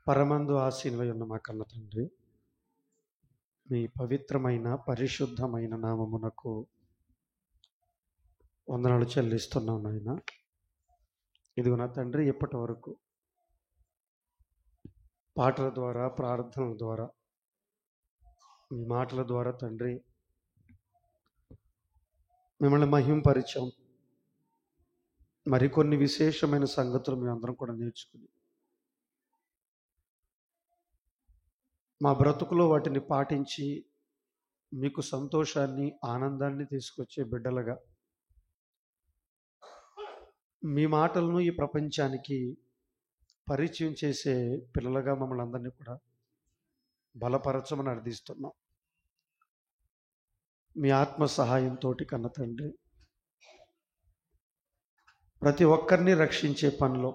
పరమందు ఆసీనులై ఉన్న మా కన్న తండ్రి, మీ పవిత్రమైన పరిశుద్ధమైన నామమునకు వందనాలు చెల్లిస్తున్నాం నాయన. ఇదిగో నా తండ్రి, ఇప్పటి వరకు పాటల ద్వారా, ప్రార్థనల ద్వారా, మీ మాటల ద్వారా తండ్రి మిమ్మల్ని మహింపరిచాం. మరికొన్ని విశేషమైన సంగతులు మేమందరం కూడా నేర్చుకుని మా బ్రతుకులో వాటిని పాటించి మీకు సంతోషాన్ని, ఆనందాన్ని తీసుకొచ్చే బిడ్డలుగా, మీ మాటలను ఈ ప్రపంచానికి పరిచయం చేసే పిల్లలుగా మమ్మల్ని అందరినీ కూడా బలపరచమని అర్థిస్తున్నాం. మీ ఆత్మ సహాయంతో కన్న తండ్రి, ప్రతి ఒక్కరిని రక్షించే పనిలో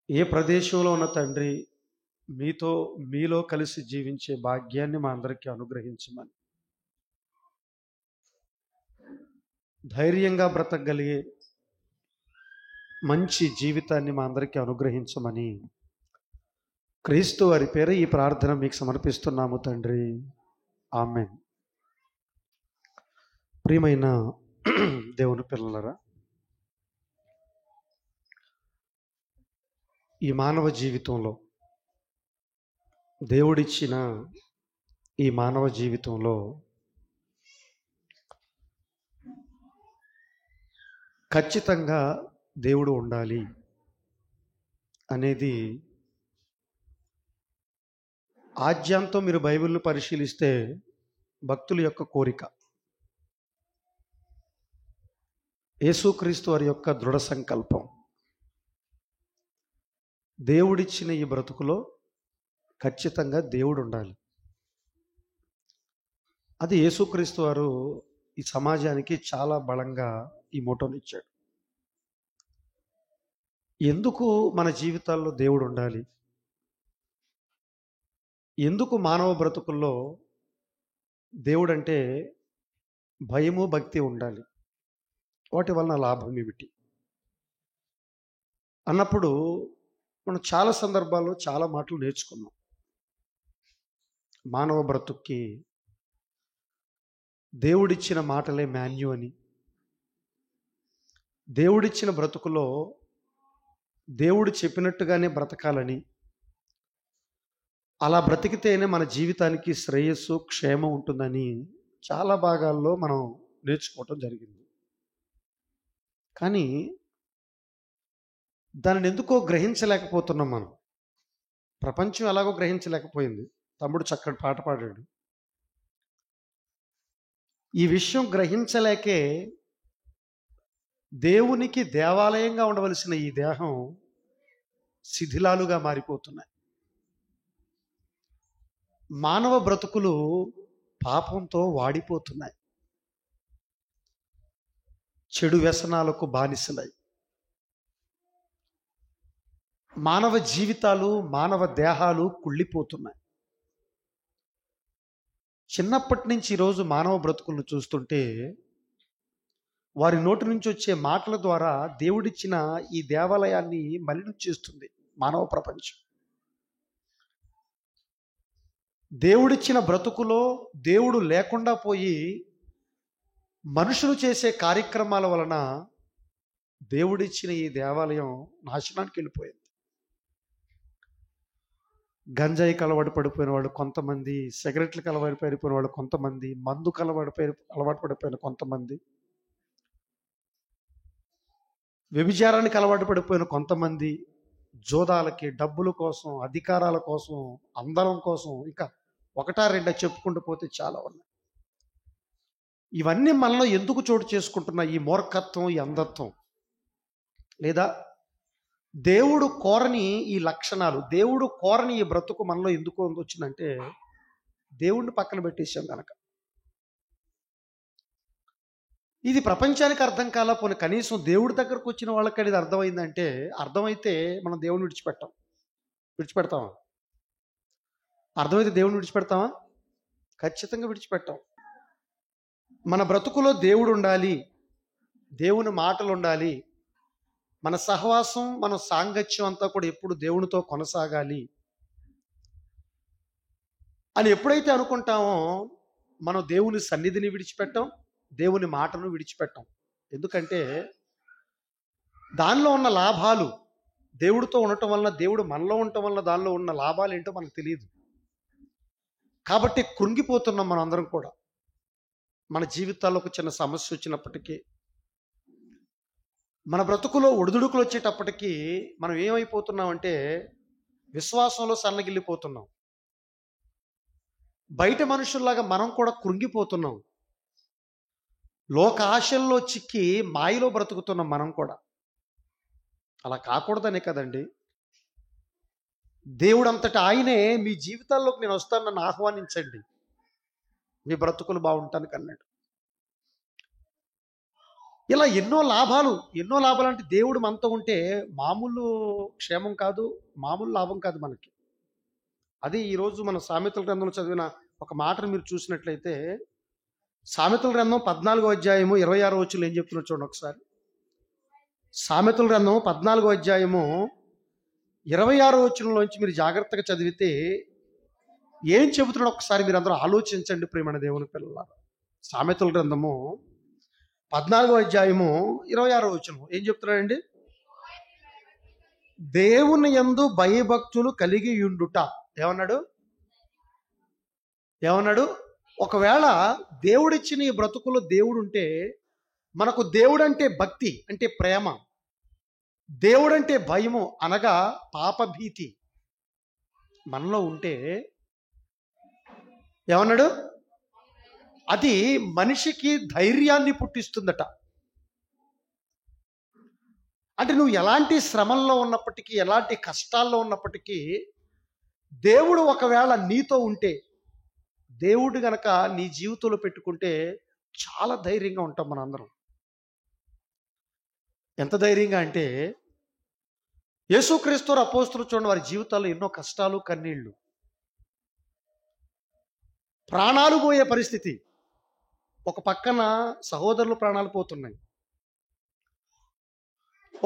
ఏ ప్రదేశంలో ఉన్న తండ్రి మీలో కలిసి జీవించే భాగ్యాన్ని మా అందరికీ అనుగ్రహించమని, ధైర్యంగా బ్రతకగలిగే మంచి జీవితాన్ని మా అందరికీ అనుగ్రహించమని క్రీస్తు వారి పేరు ఈ ప్రార్థన మీకు సమర్పిస్తున్నాము తండ్రి. ఆమేన్. ప్రియమైన దేవుని పిల్లలరా, ఈ మానవ జీవితంలో, దేవుడిచ్చిన ఈ మానవ జీవితంలో ఖచ్చితంగా దేవుడు ఉండాలి అనేది ఆద్యంతం మీరు బైబిల్ను పరిశీలిస్తే భక్తుల యొక్క కోరిక, యేసుక్రీస్తు వారి యొక్క దృఢ సంకల్పం. దేవుడిచ్చిన ఈ బ్రతుకులో ఖచ్చితంగా దేవుడు ఉండాలి. అది యేసుక్రీస్తు వారు ఈ సమాజానికి చాలా బలంగా ఈ మోటోనిచ్చాడు. ఎందుకు మన జీవితాల్లో దేవుడు ఉండాలి, ఎందుకు మానవ బ్రతుకుల్లో దేవుడు అంటే భయము, భక్తి ఉండాలి, వాటి వలన లాభం ఏమిటి అన్నప్పుడు మనం చాలా సందర్భాల్లో చాలా మాటలు నేర్చుకున్నాం. మానవ బ్రతుక్కి దేవుడిచ్చిన మాటలే మాన్యు అని, దేవుడిచ్చిన బ్రతుకులో దేవుడు చెప్పినట్టుగానే బ్రతకాలని, అలా బ్రతికితేనే మన జీవితానికి శ్రేయస్సు, క్షేమం ఉంటుందని చాలా భాగాల్లో మనం నేర్చుకోవటం జరిగింది. కానీ దానిని ఎందుకో గ్రహించలేకపోతున్నాం మనం. ప్రపంచం ఎలాగో గ్రహించలేకపోయింది. తమ్ముడు చక్కటి పాట పాడాడు. ఈ విషయం గ్రహించలేకే దేవునికి దేవాలయంగా ఉండవలసిన ఈ దేహం శిథిలాలుగా మారిపోతున్నాయి. మానవ బ్రతుకులు పాపంతో వాడిపోతున్నాయి, చెడు వ్యసనాలకు బానిసలై. మానవ జీవితాలు, మానవ దేహాలు కుళ్ళిపోతున్నాయి. చిన్నప్పటి నుంచి ఈరోజు మానవ బ్రతుకులను చూస్తుంటే వారి నోటి నుంచి వచ్చే మాటల ద్వారా దేవుడిచ్చిన ఈ దేవాలయాన్ని మలినం చేస్తుంది మానవ ప్రపంచం. దేవుడిచ్చిన బ్రతుకులో దేవుడు లేకుండా పోయి మనుషులు చేసే కార్యక్రమాల వలన దేవుడిచ్చిన ఈ దేవాలయం నాశనానికి వెళ్ళిపోయింది. గంజాయికి అలవాటు పడిపోయిన వాళ్ళు కొంతమంది, సిగరెట్లకు అలవాటు పడిపోయిన వాళ్ళు కొంతమంది, మందుకు అలవాటు పడిపోయిన కొంతమంది, వ్యభిచారానికి అలవాటు పడిపోయిన కొంతమంది, జోదాలకి, డబ్బుల కోసం, అధికారాల కోసం, అందరం కోసం, ఇంకా ఒకటా రెండా చెప్పుకుంటూ పోతే చాలా ఉన్నాయి. ఇవన్నీ మనలో ఎందుకు చోటు చేసుకుంటున్న ఈ మూర్ఖత్వం, ఈ అంధత్వం, లేదా దేవుడు కోరని ఈ లక్షణాలు, దేవుడు కోరని ఈ బ్రతుకు మనలో ఎందుకు వచ్చిందంటే దేవుడిని పక్కన పెట్టేసాం కనుక. ఇది ప్రపంచానికి అర్థం కాల. పోనీ కనీసం దేవుడి దగ్గరకు వచ్చిన వాళ్ళకి ఇది అర్థమైందంటే, అర్థమైతే మనం దేవుడిని విడిచిపెడతామా? అర్థమైతే దేవుడిని విడిచిపెడతామా? ఖచ్చితంగా విడిచిపెట్టాం. మన బ్రతుకులో దేవుడు ఉండాలి, దేవుని మాటలు ఉండాలి, మన సహవాసం, మన సాంగత్యం అంతా కూడా ఎప్పుడు దేవునితో కొనసాగాలి అని ఎప్పుడైతే అనుకుంటామో మనం దేవుని సన్నిధిని విడిచిపెట్టాం, దేవుని మాటను విడిచిపెట్టాం. ఎందుకంటే దానిలో ఉన్న లాభాలు, దేవుడితో ఉండటం వలన, దేవుడు మనలో ఉండటం వలన దానిలో ఉన్న లాభాలు ఏంటో మనకు తెలియదు. కాబట్టి కృంగిపోతున్నాం మనం అందరం కూడా. మన జీవితాల్లో ఒక చిన్న సమస్య వచ్చినప్పటికీ, మన బ్రతుకులో ఒడిదుడుకులు వచ్చేటప్పటికీ మనం ఏమైపోతున్నామంటే విశ్వాసంలో సన్నగిల్లిపోతున్నాం. బయట మనుషుల్లాగా మనం కూడా కృంగిపోతున్నాం. లోక ఆశల్లో చిక్కి మాయలో బ్రతుకుతున్నాం మనం కూడా. అలా కాకూడదనే కదండి దేవుడు అంతటా ఆయనే మీ జీవితాల్లోకి నేను వస్తాను, నన్ను ఆహ్వానించండి, మీ బ్రతుకులు బాగుంటానికి అన్నాడు. ఇలా ఎన్నో లాభాలు అంటే దేవుడు మనతో ఉంటే మామూలు క్షేమం కాదు, మామూలు లాభం కాదు మనకి. అది ఈరోజు మన సామెతల గ్రంథంలో చదివిన ఒక మాటను మీరు చూసినట్లయితే, సామెతల గ్రంథం 14వ అధ్యాయము 26వ వచనం ఏం చెప్తున్నా చూడండి ఒకసారి. సామెతల గ్రంథం 14వ అధ్యాయము 26వ వచనంలోంచి మీరు జాగ్రత్తగా చదివితే ఏం చెబుతున్నాడో ఒకసారి మీరు అందరూ ఆలోచించండి ప్రియమైన దేవుని పిల్లలారా. సామెతల గ్రంథము 14వ అధ్యాయము 26వ వచనం ఏం చెప్తున్నాడండి? దేవుని యందు భయభక్తులు కలిగి ఉండుట. ఏమన్నాడు? ఒకవేళ దేవుడిచ్చిన ఈ బ్రతుకులో దేవుడు ఉంటే, మనకు దేవుడంటే భక్తి అంటే ప్రేమ, దేవుడంటే భయము అనగా పాపభీతి మనలో ఉంటే, ఏమన్నాడు? అది మనిషికి ధైర్యాన్ని పుట్టిస్తుందట. అంటే నువ్వు ఎలాంటి శ్రమల్లో ఉన్నప్పటికీ, ఎలాంటి కష్టాల్లో ఉన్నప్పటికీ, దేవుడు ఒకవేళ నీతో ఉంటే, దేవుడు గనక నీ జీవితంలో పెట్టుకుంటే చాలా ధైర్యంగా ఉంటాం మనందరం. ఎంత ధైర్యంగా అంటే, యేసుక్రీస్తు అపోస్తులు చూడండి, వారి జీవితాల్లో ఎన్నో కష్టాలు, కన్నీళ్లు, ప్రాణాలు పోయే పరిస్థితి. ఒక పక్కన సహోదరులు ప్రాణాలు పోతున్నాయి,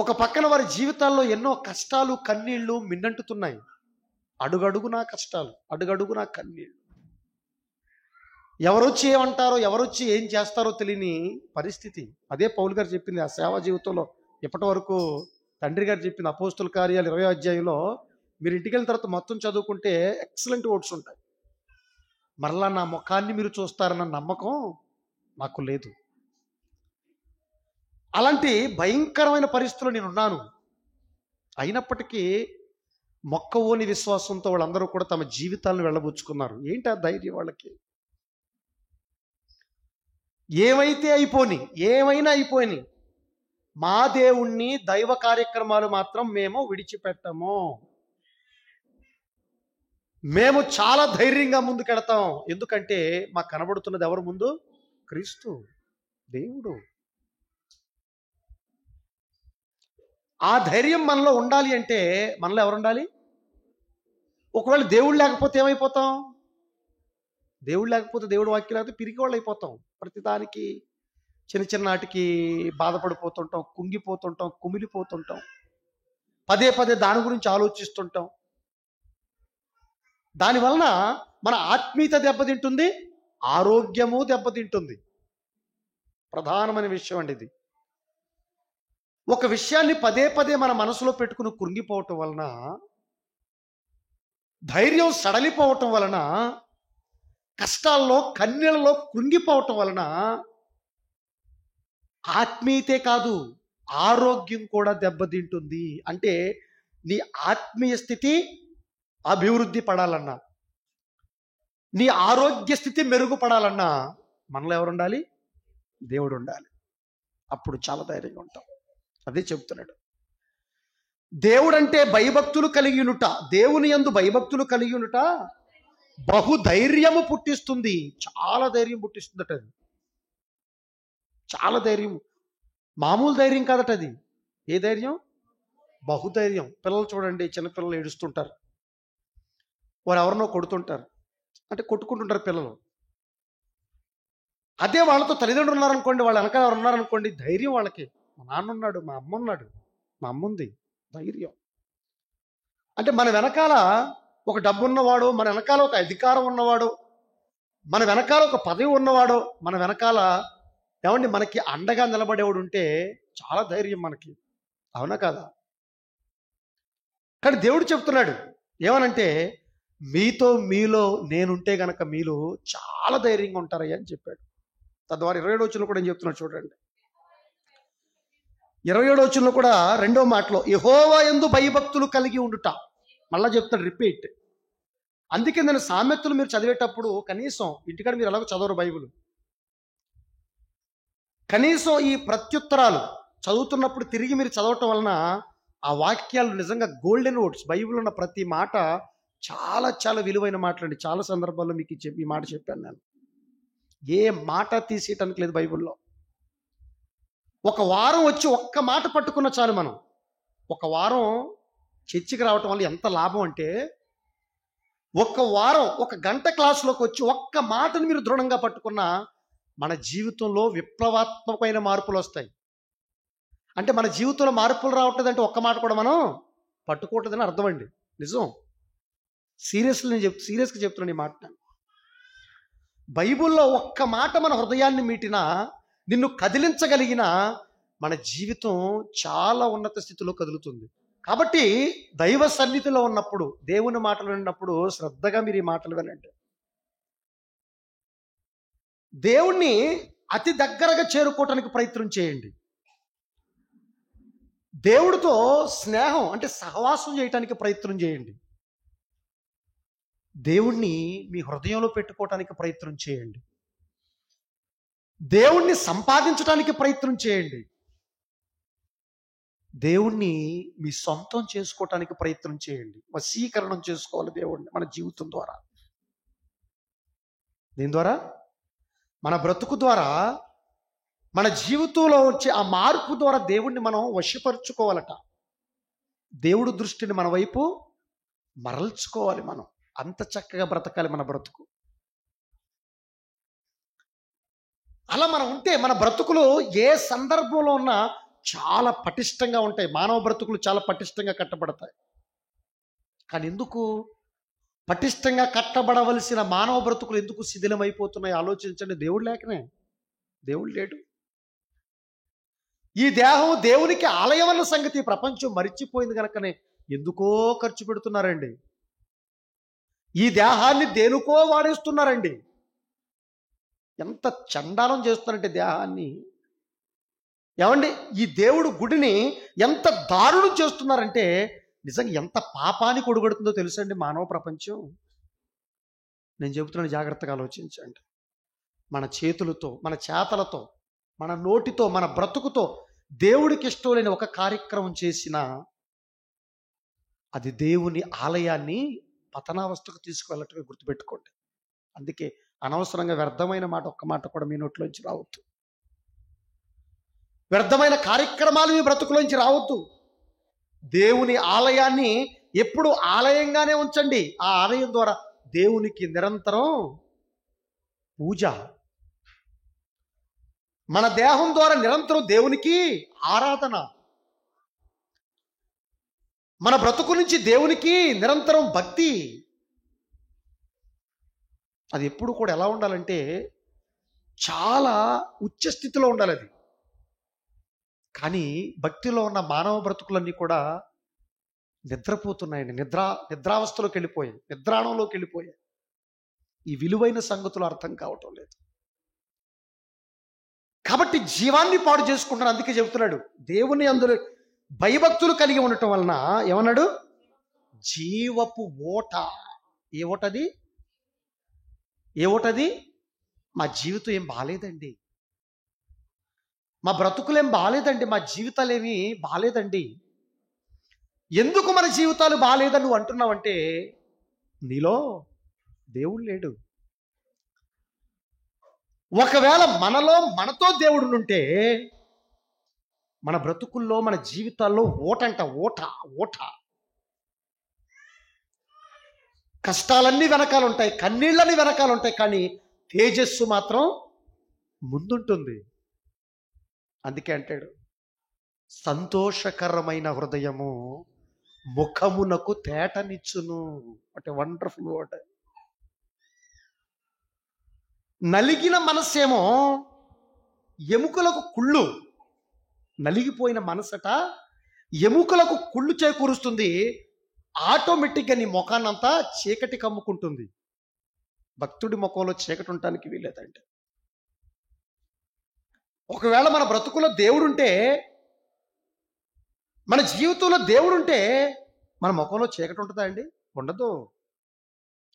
ఒక పక్కన వారి జీవితాల్లో ఎన్నో కష్టాలు, కన్నీళ్లు మిన్నంటుతున్నాయి. అడుగడుగునా కష్టాలు, అడుగడుగునా కన్నీళ్లు. ఎవరొచ్చి ఏమంటారో, ఎవరొచ్చి ఏం చేస్తారో తెలియని పరిస్థితి. అదే పౌలు గారు చెప్పింది ఆ సేవా జీవితంలో. ఇప్పటి వరకు తండ్రి గారు చెప్పింది అపోస్తుల కార్యాలు 20వ అధ్యాయంలో మీరు ఇంటికి వెళ్ళిన తర్వాత మొత్తం చదువుకుంటే ఎక్సలెంట్ వర్డ్స్ ఉంటాయి. మరలా నా ముఖాన్ని మీరు చూస్తారన్న నమ్మకం నాకు లేదు. అలాంటి భయంకరమైన పరిస్థితుల్లో నేనున్నాను. అయినప్పటికీ మొక్కవోని విశ్వాసంతో వాళ్ళందరూ కూడా తమ జీవితాలను వెళ్ళబుచ్చుకున్నారు. ఏంటి ఆ ధైర్యం వాళ్ళకి? ఏమైనా అయిపోని మా దేవుణ్ణి, దైవ కార్యక్రమాలు మాత్రం మేము విడిచిపెట్టము. మేము చాలా ధైర్యంగా ముందుకెడతాం. ఎందుకంటే మాకు కనబడుతున్నది ఎవరు ముందు? క్రీస్తు, దేవుడు. ఆ ధైర్యం మనలో ఉండాలి అంటే మనలో ఎవరు ఉండాలి? ఒకవేళ దేవుడు లేకపోతే ఏమైపోతాం? దేవుడు లేకపోతే, దేవుడు వాక్యం లేకపోతే పిరికి వాళ్ళు అయిపోతాం. ప్రతిదానికి చిన్న చిన్నటికి బాధపడిపోతుంటాం, కుంగిపోతుంటాం, కుమిలిపోతుంటాం, పదే పదే దాని గురించి ఆలోచిస్తుంటాం. దానివలన మన ఆత్మీయత దెబ్బతింటుంది, ఆరోగ్యము దెబ్బతింటుంది. ప్రధానమైన విషయం అండి ఇది. ఒక విషయాన్ని పదే పదే మన మనసులో పెట్టుకుని కృంగిపోవటం వలన, ధైర్యం సడలిపోవటం వలన, కష్టాల్లో కన్నీళ్ళలో కృంగిపోవటం వలన ఆత్మీయతే కాదు, ఆరోగ్యం కూడా దెబ్బతింటుంది. అంటే నీ ఆత్మీయ స్థితి అభివృద్ధి పడాలన్నా, నీ ఆరోగ్య స్థితి మెరుగుపడాలన్నా మనలో ఎవరు ఉండాలి? దేవుడు ఉండాలి. అప్పుడు చాలా ధైర్యంగా ఉంటాం. అదే చెప్తున్నాడు. దేవుడంటే భయభక్తులు కలిగియునుట, దేవుని యందు భయభక్తులు కలిగియునుట బహుధైర్యము పుట్టిస్తుంది. చాలా ధైర్యం పుట్టిస్తుందట అది. చాలా ధైర్యం, మామూలు ధైర్యం కాదట అది. ఏ ధైర్యం? బహుధైర్యం. పిల్లలు చూడండి, చిన్నపిల్లలు ఏడుస్తుంటారు, వారు ఎవరినో కొడుతుంటారు, అంటే కొట్టుకుంటుంటారు పిల్లలు. అదే వాళ్ళతో తల్లిదండ్రులు ఉన్నారనుకోండి, వాళ్ళ వెనకాల ఎవరు ఉన్నారనుకోండి, ధైర్యం వాళ్ళకి. మా నాన్న ఉన్నాడు, మా అమ్మ ఉన్నాడు, మా అమ్మ ఉంది. ధైర్యం. అంటే మన వెనకాల ఒక డబ్బు ఉన్నవాడు, మన వెనకాల ఒక అధికారం ఉన్నవాడు, మన వెనకాల ఒక పదవి ఉన్నవాడు, మన వెనకాల ఏమండి మనకి అండగా నిలబడేవాడు ఉంటే చాలా ధైర్యం మనకి. అవునా కాదా? కానీ దేవుడు చెప్తున్నాడు ఏమనంటే, మీలో నేనుంటే గనక మీరు చాలా ధైర్యంగా ఉంటారయ్యా అని చెప్పాడు. తద్వారా 27వ వచనంలో కూడా ఏం చెప్తున్నాడు చూడండి. 27వ వచనంలో కూడా రెండో మాటలో యెహోవా యందు భయభక్తులు కలిగి ఉండుట. మళ్ళా చెప్తాడు, రిపీట్. అందుకే నేను సామెతలు మీరు చదివేటప్పుడు కనీసం ఇంటికాడ మీరు ఎలాగో చదవరు బైబిల్, కనీసం ఈ ప్రత్యుత్తరాలు చదువుతున్నప్పుడు తిరిగి మీరు చదవటం వలన ఆ వాక్యాలు నిజంగా గోల్డెన్ వర్డ్స్. బైబిల్ ఉన్న ప్రతి మాట చాలా చాలా విలువైన మాటలండి. చాలా సందర్భాల్లో మీకు ఈ మాట చెప్పాను నేను. ఏ మాట తీసేయటానికి లేదు బైబిల్లో. ఒక వారం వచ్చి ఒక్క మాట పట్టుకున్న చాలు. మనం ఒక వారం చర్చికి రావటం వల్ల ఎంత లాభం అంటే, ఒక్క వారం ఒక గంట క్లాసులోకి వచ్చి ఒక్క మాటను మీరు దృఢంగా పట్టుకున్నా మన జీవితంలో విప్లవాత్మకమైన మార్పులు వస్తాయి. అంటే మన జీవితంలో మార్పులు రావట్లేదంటే ఒక్క మాట కూడా మనం పట్టుకోవట్లేదని అర్థం అండి. నిజం. సీరియస్గా చెప్తున్నాను ఈ మాట. బైబిల్లో ఒక్క మాట మన హృదయాన్ని మీటినా, నిన్ను కదిలించగలిగిన మన జీవితం చాలా ఉన్నత స్థితిలో కదులుతుంది. కాబట్టి దైవ సన్నిధిలో ఉన్నప్పుడు, దేవుని మాటలు విన్నప్పుడు శ్రద్ధగా మీరు ఈ మాటలు వినండి. దేవుణ్ణి అతి దగ్గరగా చేరుకోవటానికి ప్రయత్నం చేయండి. దేవుడితో స్నేహం అంటే సహవాసం చేయటానికి ప్రయత్నం చేయండి. దేవుణ్ణి మీ హృదయంలో పెట్టుకోవటానికి ప్రయత్నం చేయండి. దేవుణ్ణి సంపాదించడానికి ప్రయత్నం చేయండి. దేవుణ్ణి మీ సొంతం చేసుకోవటానికి ప్రయత్నం చేయండి. వశీకరణం చేసుకోవాలి దేవుణ్ణి మన జీవితం ద్వారా. దీని ద్వారా, మన బ్రతుకు ద్వారా, మన జీవితంలో వచ్చే ఆ మార్పు ద్వారా దేవుణ్ణి మనం వశపరుచుకోవాలట. దేవుడు దృష్టిని మన వైపు మరల్చుకోవాలి. మనం అంత చక్కగా బ్రతకాలి మన బ్రతుకు. అలా మనం ఉంటే మన బ్రతుకులు ఏ సందర్భంలో ఉన్నా చాలా పటిష్టంగా ఉంటాయి. మానవ బ్రతుకులు చాలా పటిష్టంగా కట్టబడతాయి. కానీ ఎందుకు పటిష్టంగా కట్టబడవలసిన మానవ బ్రతుకులు ఎందుకు శిథిలమైపోతున్నాయి ఆలోచించండి. దేవుడు లేకనే. దేవుడు లేడు. ఈ దేహం దేవునికి ఆలయం అన్న సంగతి ప్రపంచం మరిచిపోయింది కనుకనే ఎందుకో ఖర్చు పెడుతున్నారండి. ఈ దేహాన్ని దేనికో వాడేస్తున్నారండి. ఎంత చండాలం చేస్తున్నారంటే దేహాన్ని. ఏమండి, ఈ దేవుడు గుడిని ఎంత దారుణం చేస్తున్నారంటే నిజంగా ఎంత పాపానికి ఒడుగడుతుందో తెలుసండి మానవ ప్రపంచం. నేను చెబుతున్నాను, జాగ్రత్తగా ఆలోచించండి. మన చేతులతో, మన చేతలతో, మన నోటితో, మన బ్రతుకుతో దేవుడికి ఇష్టం లేని ఒక కార్యక్రమం చేసినా అది దేవుని ఆలయాన్ని పతనావస్థకు తీసుకువెళ్ళటమే గుర్తుపెట్టుకోండి. అందుకే అనవసరంగా వ్యర్థమైన మాట ఒక్క మాట కూడా మీ నోట్లోంచి రావద్దు. వ్యర్థమైన కార్యక్రమాలు మీ బ్రతుకులోంచి రావద్దు. దేవుని ఆలయాన్ని ఎప్పుడు ఆలయంగానే ఉంచండి. ఆ ఆలయం ద్వారా దేవునికి నిరంతరం పూజ. మన దేహం ద్వారా నిరంతరం దేవునికి ఆరాధన. మన బ్రతుకు నుంచి దేవునికి నిరంతరం భక్తి. అది ఎప్పుడు కూడా ఎలా ఉండాలంటే చాలా ఉచ్చ స్థితిలో ఉండాలి అది. కానీ భక్తిలో ఉన్న మానవ బ్రతుకులన్నీ కూడా నిద్రపోతున్నాయండి. నిద్రావస్థలోకి వెళ్ళిపోయాయి, నిద్రాణంలోకి వెళ్ళిపోయాయి. ఈ విలువైన సంగతులు అర్థం కావటం లేదు. కాబట్టి జీవాన్ని పాడు చేసుకుంటున్నారు. అందుకే చెబుతున్నాడు, దేవుని అందులో భయభక్తులు కలిగి ఉండటం వలన ఏమన్నాడు? జీవపు ఓట. ఏ ఓటది? ఏ ఓటది? మా జీవితం ఏం బాలేదండి, మా బ్రతుకులేం బాలేదండి, మా జీవితాలు ఏమి బాలేదండి. ఎందుకు మన జీవితాలు బాలేదని నువ్వు అంటున్నావంటే నీలో దేవుడు లేడు. ఒకవేళ మనతో దేవుడు ఉంటే మన బ్రతుకుల్లో, మన జీవితాల్లో ఓట. కష్టాలన్నీ వెనకాల ఉంటాయి, కన్నీళ్ళని వెనకాల ఉంటాయి, కానీ తేజస్సు మాత్రం ముందుంటుంది. అందుకే అంటాడు, సంతోషకరమైన హృదయము ముఖమునకు తేటనిచ్చును. What a wonderful word. నలిగిన మనస్సేమో ఎముకలకు కుళ్ళు. నలిగిపోయిన మనసట ఎముకలకు కుళ్ళు చేకూరుస్తుంది. ఆటోమేటిక్గా నీ ముఖాన్నంతా చీకటి కమ్ముకుంటుంది. భక్తుడి ముఖంలో చీకటి ఉండటానికి వీల్లేదంటే. ఒకవేళ మన బ్రతుకులో దేవుడుంటే, మన జీవితంలో దేవుడుంటే మన ముఖంలో చీకటి ఉంటుందా అండి? ఉండదు.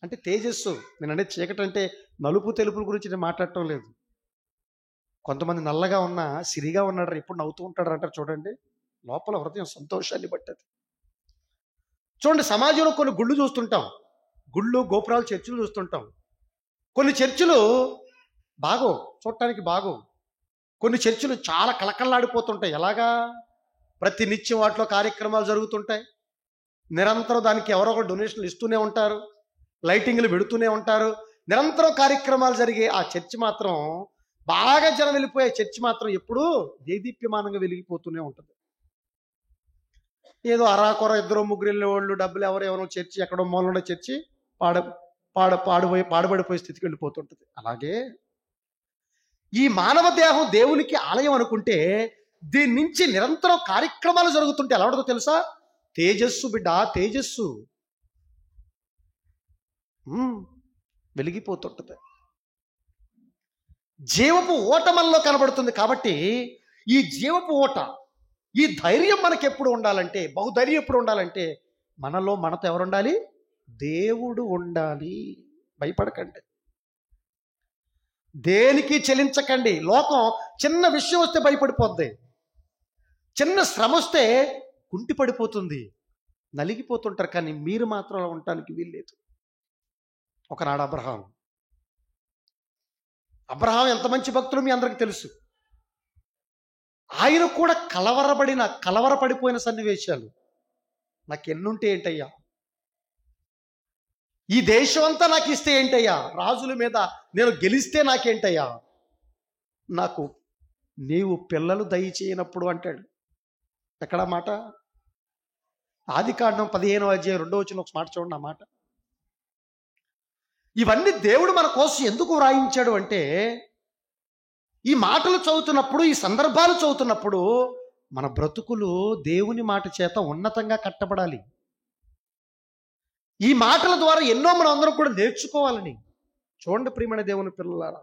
అంటే తేజస్సు. నేనంటే చీకటి అంటే నలుపు తెలుపుల గురించి నేను మాట్లాడటం లేదు. కొంతమంది నల్లగా ఉన్నా సిరిగా ఉన్నాడు, ఎప్పుడు నవ్వుతూ ఉంటాడు అంటారు చూడండి. లోపల హృదయం సంతోషాన్ని బట్టది. చూడండి, సమాజంలో కొన్ని గుళ్ళు చూస్తుంటాం, గుళ్ళు గోపురాలు చర్చిలు చూస్తుంటాం. కొన్ని చర్చిలు బాగో, చూడటానికి బాగో. కొన్ని చర్చిలు చాలా కలకల్లాడిపోతుంటాయి. ఎలాగా? ప్రతి నిత్యం వాటిలో కార్యక్రమాలు జరుగుతుంటాయి. నిరంతరం దానికి ఎవరో ఒక డొనేషన్లు ఇస్తూనే ఉంటారు, లైటింగ్లు పెడుతూనే ఉంటారు. నిరంతరం కార్యక్రమాలు జరిగే ఆ చర్చి మాత్రం, బాగా జనం వెళ్ళిపోయే చర్చి మాత్రం ఎప్పుడూ దేదీప్యమానంగా వెలిగిపోతూనే ఉంటుంది. ఏదో అరాకొర ఇద్దరు ముగ్గురు వెళ్ళే వాళ్ళు, డబ్బులు ఎవరో చర్చి ఎక్కడో మూలలో చర్చి పాడుబడిపోయే స్థితికి వెళ్ళిపోతుంటుంది. అలాగే ఈ మానవ దేహం దేవునికి ఆలయం అనుకుంటే, దీని నుంచి నిరంతరం కార్యక్రమాలు జరుగుతుంటే ఎలా ఉంటుందో తెలుసా? తేజస్సు బిడ్డ, తేజస్సు వెలిగిపోతుంటుంది. జీవపు ఓట మనలో కనబడుతుంది. కాబట్టి ఈ జీవపు ఓట, ఈ ధైర్యం మనకి ఎప్పుడు ఉండాలంటే, బహుధైర్యం ఎప్పుడు ఉండాలంటే, మనతో ఎవరు ఉండాలి? దేవుడు ఉండాలి. భయపడకండి, దేనికి చెలించకండి. లోకం చిన్న విషయం వస్తే భయపడిపోద్ది, చిన్న శ్రమ వస్తే కుంటి పడిపోతుంది, నలిగిపోతుంటారు. కానీ మీరు మాత్రం అలా ఉండటానికి వీల్లేదు. ఒకనాడు అబ్రహాం ఎంత మంచి భక్తులు మీ అందరికీ తెలుసు. ఆయన కూడా కలవరపడిపోయిన సన్నివేశాలు. నాకు ఎన్నుంటే ఏంటయ్యా, ఈ దేశం అంతా నాకు ఇస్తే ఏంటయ్యా, రాజుల మీద నేను గెలిస్తే నాకేంటయ్యా, నాకు నీవు పిల్లలు దయచేయనప్పుడు అంటాడు. ఎక్కడ మాట? ఆదికాండం 15వ అధ్యాయం 2వ వచనం ఒక మాట చూడండి. ఆ మాట, ఇవన్నీ దేవుడు మన కోసం ఎందుకు వ్రాయించాడు అంటే, ఈ మాటలు చదువుతున్నప్పుడు, ఈ సందర్భాలు చదువుతున్నప్పుడు మన బ్రతుకులు దేవుని మాట చేత ఉన్నతంగా కట్టబడాలి. ఈ మాటల ద్వారా ఎన్నో మనం అందరం కూడా నేర్చుకోవాలని. చూడండి ప్రియమైన దేవుని పిల్లలారా,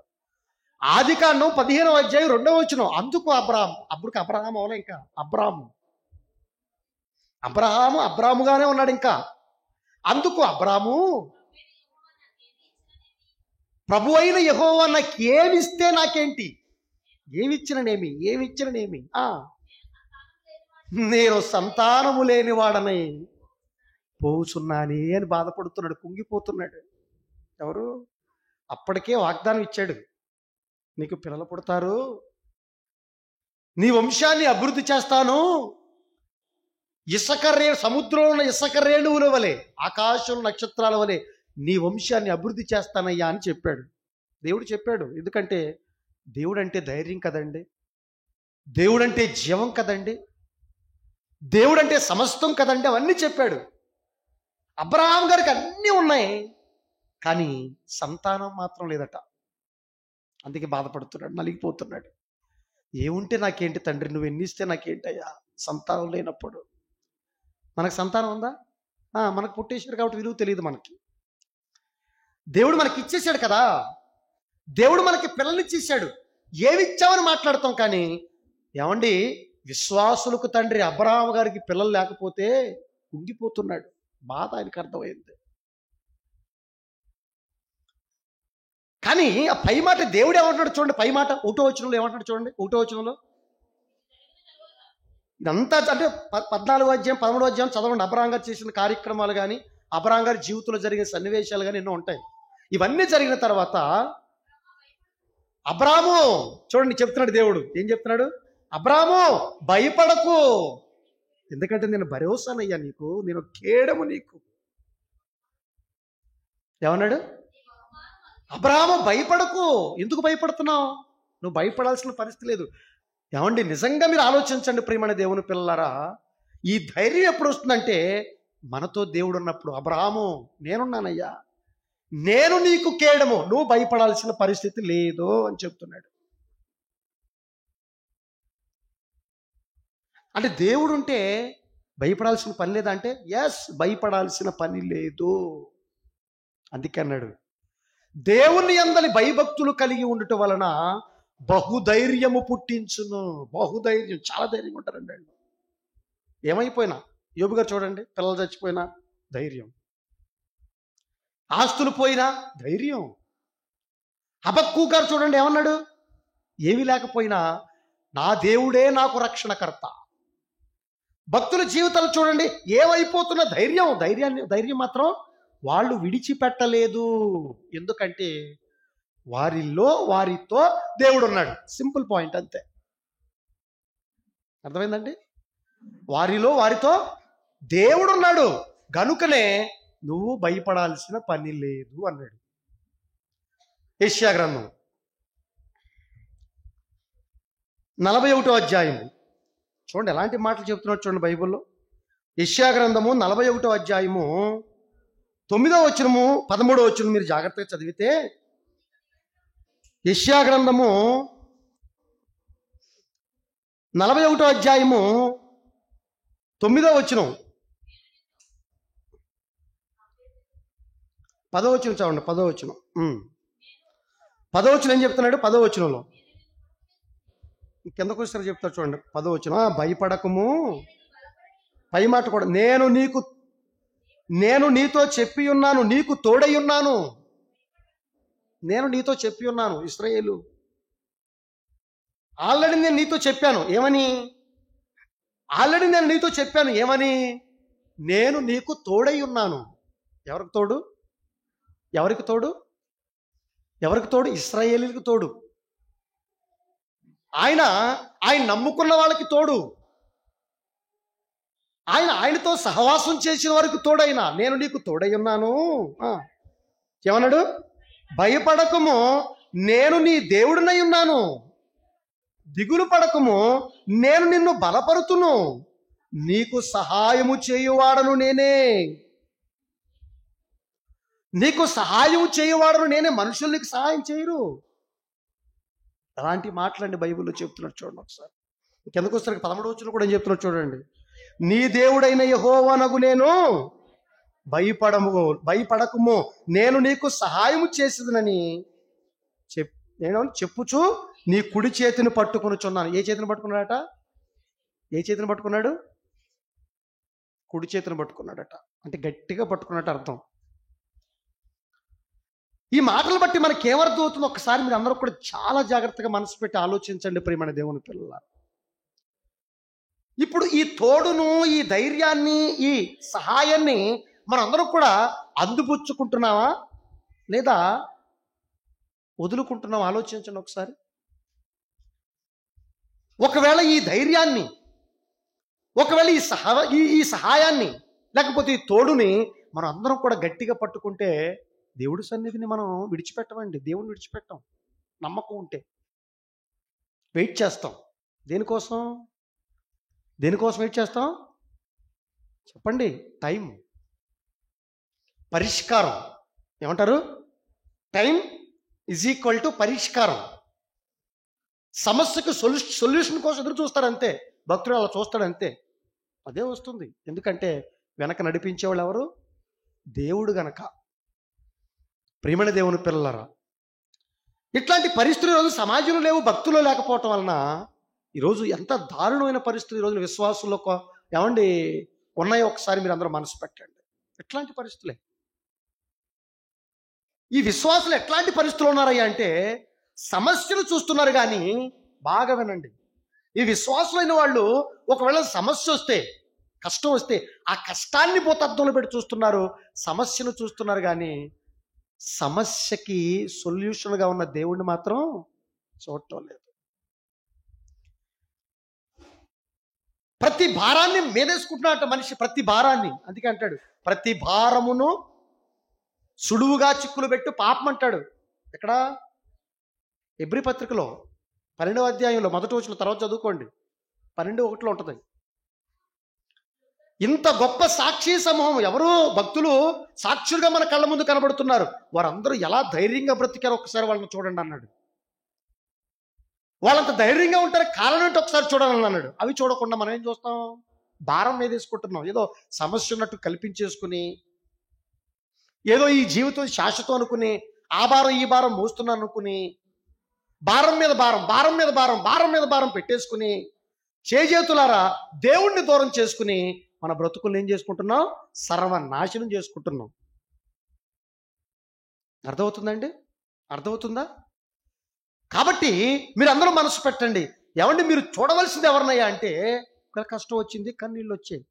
ఆదికాండం 15వ అధ్యాయం 2వ వచనం, అందుకు అబ్రహాం అవలే, ఇంకా అబ్రాముగానే ఉన్నాడు. ఇంకా అందుకు అబ్రాము, ప్రభు అయిన యెహోవా నాకు ఏమిస్తే నాకేంటి, ఏమిచ్చిననేమి నేను సంతానము లేనివాడనై పోచున్నానే అని బాధపడుతున్నాడు, కుంగిపోతున్నాడు. ఎవరు? అప్పటికే వాగ్దానం ఇచ్చాడు, నీకు పిల్లలు పుడతారు, నీ వంశాన్ని అభివృద్ధి చేస్తాను, సముద్రంలో ఉన్న ఇసుక రేణువుల వలె, ఆకాశంలో నక్షత్రాల వలె నీ వంశాన్ని అభివృద్ధి చేస్తానయ్యా అని చెప్పాడు. దేవుడు చెప్పాడు. ఎందుకంటే దేవుడు అంటే ధైర్యం కదండి, దేవుడు అంటే జీవం కదండి, దేవుడు అంటే సమస్తం కదండి. అవన్నీ చెప్పాడు. అబ్రహాం గారికి అన్నీ ఉన్నాయి, కానీ సంతానం మాత్రం లేదట. అందుకే బాధపడుతున్నాడు, నలిగిపోతున్నాడు. ఏముంటే నాకేంటి తండ్రి, నువ్వు ఎన్నిస్తే నాకేంటయ్యా, సంతానం లేనప్పుడు. మనకు సంతానం ఉందా? మనకు పుట్టేశాడు కాబట్టి విలువ తెలియదు మనకి. దేవుడు మనకి ఇచ్చేసాడు కదా, దేవుడు మనకి పిల్లల్ని ఇచ్చేసాడు, ఏమిచ్చామని మాట్లాడతాం. కానీ ఏమండి, విశ్వాసులకు తండ్రి అబ్రహాం గారికి పిల్లలు లేకపోతే కుంగిపోతున్నాడు. బాధ ఆయనకు అర్థమైంది. కానీ ఆ పై మాట దేవుడు ఏమంటున్నాడు చూడండి. పై మాట 1వ వచనంలో ఏమంటున్నాడు చూడండి. 1వ వచనంలో ఇదంతా అంటే 14వ అధ్యాయం 13వ అధ్యాయం చదవండి. అబ్రహాం గారు చేసిన కార్యక్రమాలు కానీ, అబ్రహాం గారి జీవితంలో జరిగిన సన్నివేశాలు కానీ ఎన్నో ఉంటాయి. ఇవన్నీ జరిగిన తర్వాత అబ్రాము చూడండి చెప్తున్నాడు. దేవుడు ఏం చెప్తున్నాడు? అబ్రాము భయపడకు, ఎందుకంటే నేను భరోసానయ్యా నీకు, నేను కేడము నీకు. ఏమన్నాడు? అబ్రాము భయపడకు. ఎందుకు భయపడుతున్నావు? నువ్వు భయపడాల్సిన పరిస్థితి లేదు. ఏమండి, నిజంగా మీరు ఆలోచించండి ప్రియమైన దేవుని పిల్లలారా. ఈ ధైర్యం ఎప్పుడు వస్తుందంటే మనతో దేవుడు ఉన్నప్పుడు. అబ్రహాము, నేనున్నానయ్యా, నేను నీకు కేడము, నువ్వు భయపడాల్సిన పరిస్థితి లేదు అని చెప్తున్నాడు. అంటే దేవుడు ఉంటే భయపడాల్సిన పని లేదా అంటే ఎస్, భయపడాల్సిన పని లేదు. అందుకే అన్నాడు, దేవుని యందలి భయభక్తులు కలిగి ఉండటం వలన బహుధైర్యము పుట్టించును. బహుధైర్యం, చాలా ధైర్యంగా ఉంటారండి వాళ్ళు. ఏమైపోయినా, యోబు గారు చూడండి, పిల్లలు చచ్చిపోయినా ధైర్యం, ఆస్తులు పోయినా ధైర్యం. హబక్కూ గారు చూడండి ఏమన్నాడు, ఏమీ లేకపోయినా నా దేవుడే నాకు రక్షణకర్త. భక్తుల జీవితాలు చూడండి, ఏమైపోతున్న ధైర్యం మాత్రం వాళ్ళు విడిచిపెట్టలేదు. ఎందుకంటే వారితో దేవుడు ఉన్నాడు. సింపుల్ పాయింట్, అంతే. అర్థమైందండి? వారితో దేవుడు ఉన్నాడు గనుకనే నువ్వు భయపడాల్సిన పని లేదు అన్నాడు. యెషయా గ్రంథం 41వ అధ్యాయం చూడండి, ఎలాంటి మాటలు చెప్తున్నాడు చూడండి బైబిల్లో. యెషయా గ్రంథము 41వ అధ్యాయము 9వ వచనము 13వ వచనం మీరు జాగ్రత్తగా చదివితే, యెషయా గ్రంథము 41వ అధ్యాయము 9వ వచనం 10వ వచనం చూడండి. 10వ వచనం 10వ వచనం ఏం చెప్తున్నాడు? 10వ వచనంలో కిందకు వస్తారు చెప్తారు చూడండి. 10వ వచనం, భయపడకము, పై మాట కూడా, నేను నీతో చెప్పి ఉన్నాను, నీకు తోడై ఉన్నాను. నేను నీతో చెప్పి ఉన్నాను ఇశ్రాయేలు. ఆల్రెడీ నేను నీతో చెప్పాను. ఏమని? ఆల్రెడీ నేను నీతో చెప్పాను. ఏమని? నేను నీకు తోడై ఉన్నాను. ఎవరికి తోడు? ఎవరికి తోడు? ఎవరికి తోడు? ఇశ్రాయేలీలకు తోడు. ఆయన నమ్ముకున్న వాళ్ళకి తోడు. ఆయనతో సహవాసం చేసిన వారికి తోడైన నేను నీకు తోడై ఉన్నాను. ఏమన్నాడు? భయపడకము, నేను నీ దేవుడినై ఉన్నాను. దిగులు పడకము, నేను నిన్ను బలపరుతును. నీకు సహాయము చేయువాడను నేనే. నీకు సహాయం చేయువాడను నేనే. మనుషులు నీకు సహాయం చేయరు. అలాంటి మాటలండి బైబిల్లో చెప్తున్నట్టు చూడండి ఒకసారి. కిందకు వస్తారు 13వ వచనం కూడా ఏం చెప్తున్నట్టు చూడండి. నీ దేవుడైన యెహోవానగు నేను భయపడకము, నేను నీకు సహాయము చేసేదనని నేను చెప్పుచు నీ కుడి చేతిని పట్టుకొనుచున్నాను. ఏ చేతిని పట్టుకున్నాడట? ఏ చేతిని పట్టుకున్నాడు? కుడి చేతిని పట్టుకున్నాడట. అంటే గట్టిగా పట్టుకున్నట్టు అర్థం. ఈ మాటలు బట్టి మనకి ఏమర్థం అవుతుందో ఒకసారి మీరు అందరూ కూడా చాలా జాగ్రత్తగా మనసు పెట్టి ఆలోచించండి ప్రియమైన దేవుని పిల్లలారా. ఇప్పుడు ఈ తోడును, ఈ ధైర్యాన్ని, ఈ సహాయాన్ని మనందరం కూడా అందిపుచ్చుకుంటున్నావా లేదా వదులుకుంటున్నావా? ఆలోచించండి ఒకసారి. ఒకవేళ ఈ ధైర్యాన్ని, ఒకవేళ ఈ సహాయాన్ని, లేకపోతే ఈ తోడుని మనం అందరం కూడా గట్టిగా పట్టుకుంటే దేవుడి సన్నిధిని మనం విడిచిపెట్టమండి. దేవుడిని విడిచిపెట్టాం. నమ్మకం ఉంటే వెయిట్ చేస్తాం. దేనికోసం వెయిట్ చేస్తాం చెప్పండి? టైం, పరిష్కారం. ఏమంటారు? టైం ఈజ్ ఈక్వల్ టు పరిష్కారం. సమస్యకు సొల్యూషన్ కోసం ఎదురు చూస్తాడు అంతే. భక్తుడు అలా చూస్తాడు అంతే. అదే వస్తుంది. ఎందుకంటే వెనక నడిపించేవాళ్ళు ఎవరు? దేవుడు గనక. ప్రియమైన దేవుని పిల్లలారా, ఇట్లాంటి పరిస్థితులు ఈరోజు సమాజంలో లేవు. భక్తులు లేకపోవటం వలన ఈరోజు ఎంత దారుణమైన పరిస్థితులు ఈరోజు విశ్వాసుల్లో ఏమండి ఉన్నాయో ఒకసారి మీరు అందరూ మనసు పెట్టండి. ఎట్లాంటి పరిస్థితులే ఈ విశ్వాసులు ఎట్లాంటి పరిస్థితులు ఉన్నారయ్యా అంటే సమస్యలు చూస్తున్నారు. కానీ బాగా వినండి, ఈ విశ్వాసులైన వాళ్ళు ఒకవేళ సమస్య వస్తే, కష్టం వస్తే ఆ కష్టాన్ని భూతత్వంలో పెట్టి చూస్తున్నారు. సమస్యను చూస్తున్నారు కానీ సమస్యకి సొల్యూషన్గా ఉన్న దేవుణ్ణి మాత్రం చూడటం లేదు. ప్రతి భారాన్ని మీదేసుకుంటున్నట్టు మనిషి, ప్రతి భారాన్ని. అందుకే అంటాడు, ప్రతి భారమును సుడువుగా చిక్కులు పెట్టు పాపం అంటాడు. ఎక్కడ? హెబ్రీ పత్రికలో 12వ అధ్యాయంలో మొదటి వచనం, తర్వాత చదువుకోండి, 12:1 ఉంటుంది. ఇంత గొప్ప సాక్షి సమూహం, ఎవరు భక్తులు సాక్షులుగా మన కళ్ళ ముందు కనబడుతున్నారు, వారందరూ ఎలా ధైర్యంగా బ్రతికారో ఒకసారి వాళ్ళని చూడండి అన్నాడు. వాళ్ళంత ధైర్యంగా ఉంటారు కారణం ఏంటి ఒకసారి చూడాలని అన్నాడు. అవి చూడకుండా మనం ఏం చూస్తాం? భారం మీద వేసుకుంటున్నాం, ఏదో సమస్య ఉన్నట్టు కల్పించేసుకుని, ఏదో ఈ జీవితం శాశ్వతం అనుకుని, ఆ భారం ఈ భారం మోస్తున్నాను అనుకుని, భారం మీద భారం, భారం మీద భారం, భారం మీద భారం పెట్టేసుకుని, చేజేతులారా దేవుణ్ణి దూరం చేసుకుని మన బ్రతుకులు ఏం చేసుకుంటున్నాం? సర్వనాశనం చేసుకుంటున్నాం. అర్థమవుతుందండి? అర్థమవుతుందా? కాబట్టి మీరు అందరూ మనసు పెట్టండి. ఏమండి, మీరు చూడవలసింది ఎవరినయ్యా అంటే, ఒక కష్టం వచ్చింది, కన్నీళ్ళు వచ్చాయి.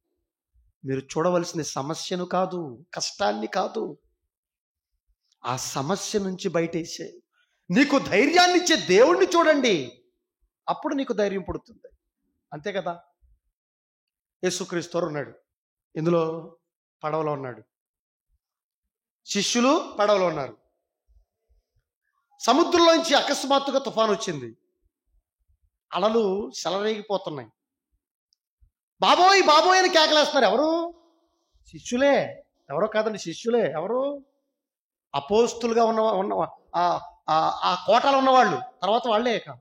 మీరు చూడవలసింది సమస్యను కాదు, కష్టాన్ని కాదు, ఆ సమస్య నుంచి బయటేసే నీకు ధైర్యాన్ని ఇచ్చే దేవుణ్ణి చూడండి. అప్పుడు నీకు ధైర్యం పుడుతుంది. అంతే కదా? యేసుక్రీస్తు ఉన్నాడు, ఇందులో పడవలో ఉన్నాడు, శిష్యులు పడవలో ఉన్నారు. సముద్రంలోంచి అకస్మాత్తుగా తుఫాను వచ్చింది, అలలు సెలరేగిపోతున్నాయి. బాబోయ్ బాబోయ్ అని కేకలేస్తున్నారు. ఎవరు? శిష్యులే. ఎవరో కాదండి, శిష్యులే. ఎవరు? అపోస్తులుగా ఉన్న ఆ కోటలో ఉన్నవాళ్ళు, తర్వాత వాళ్ళే కాదు.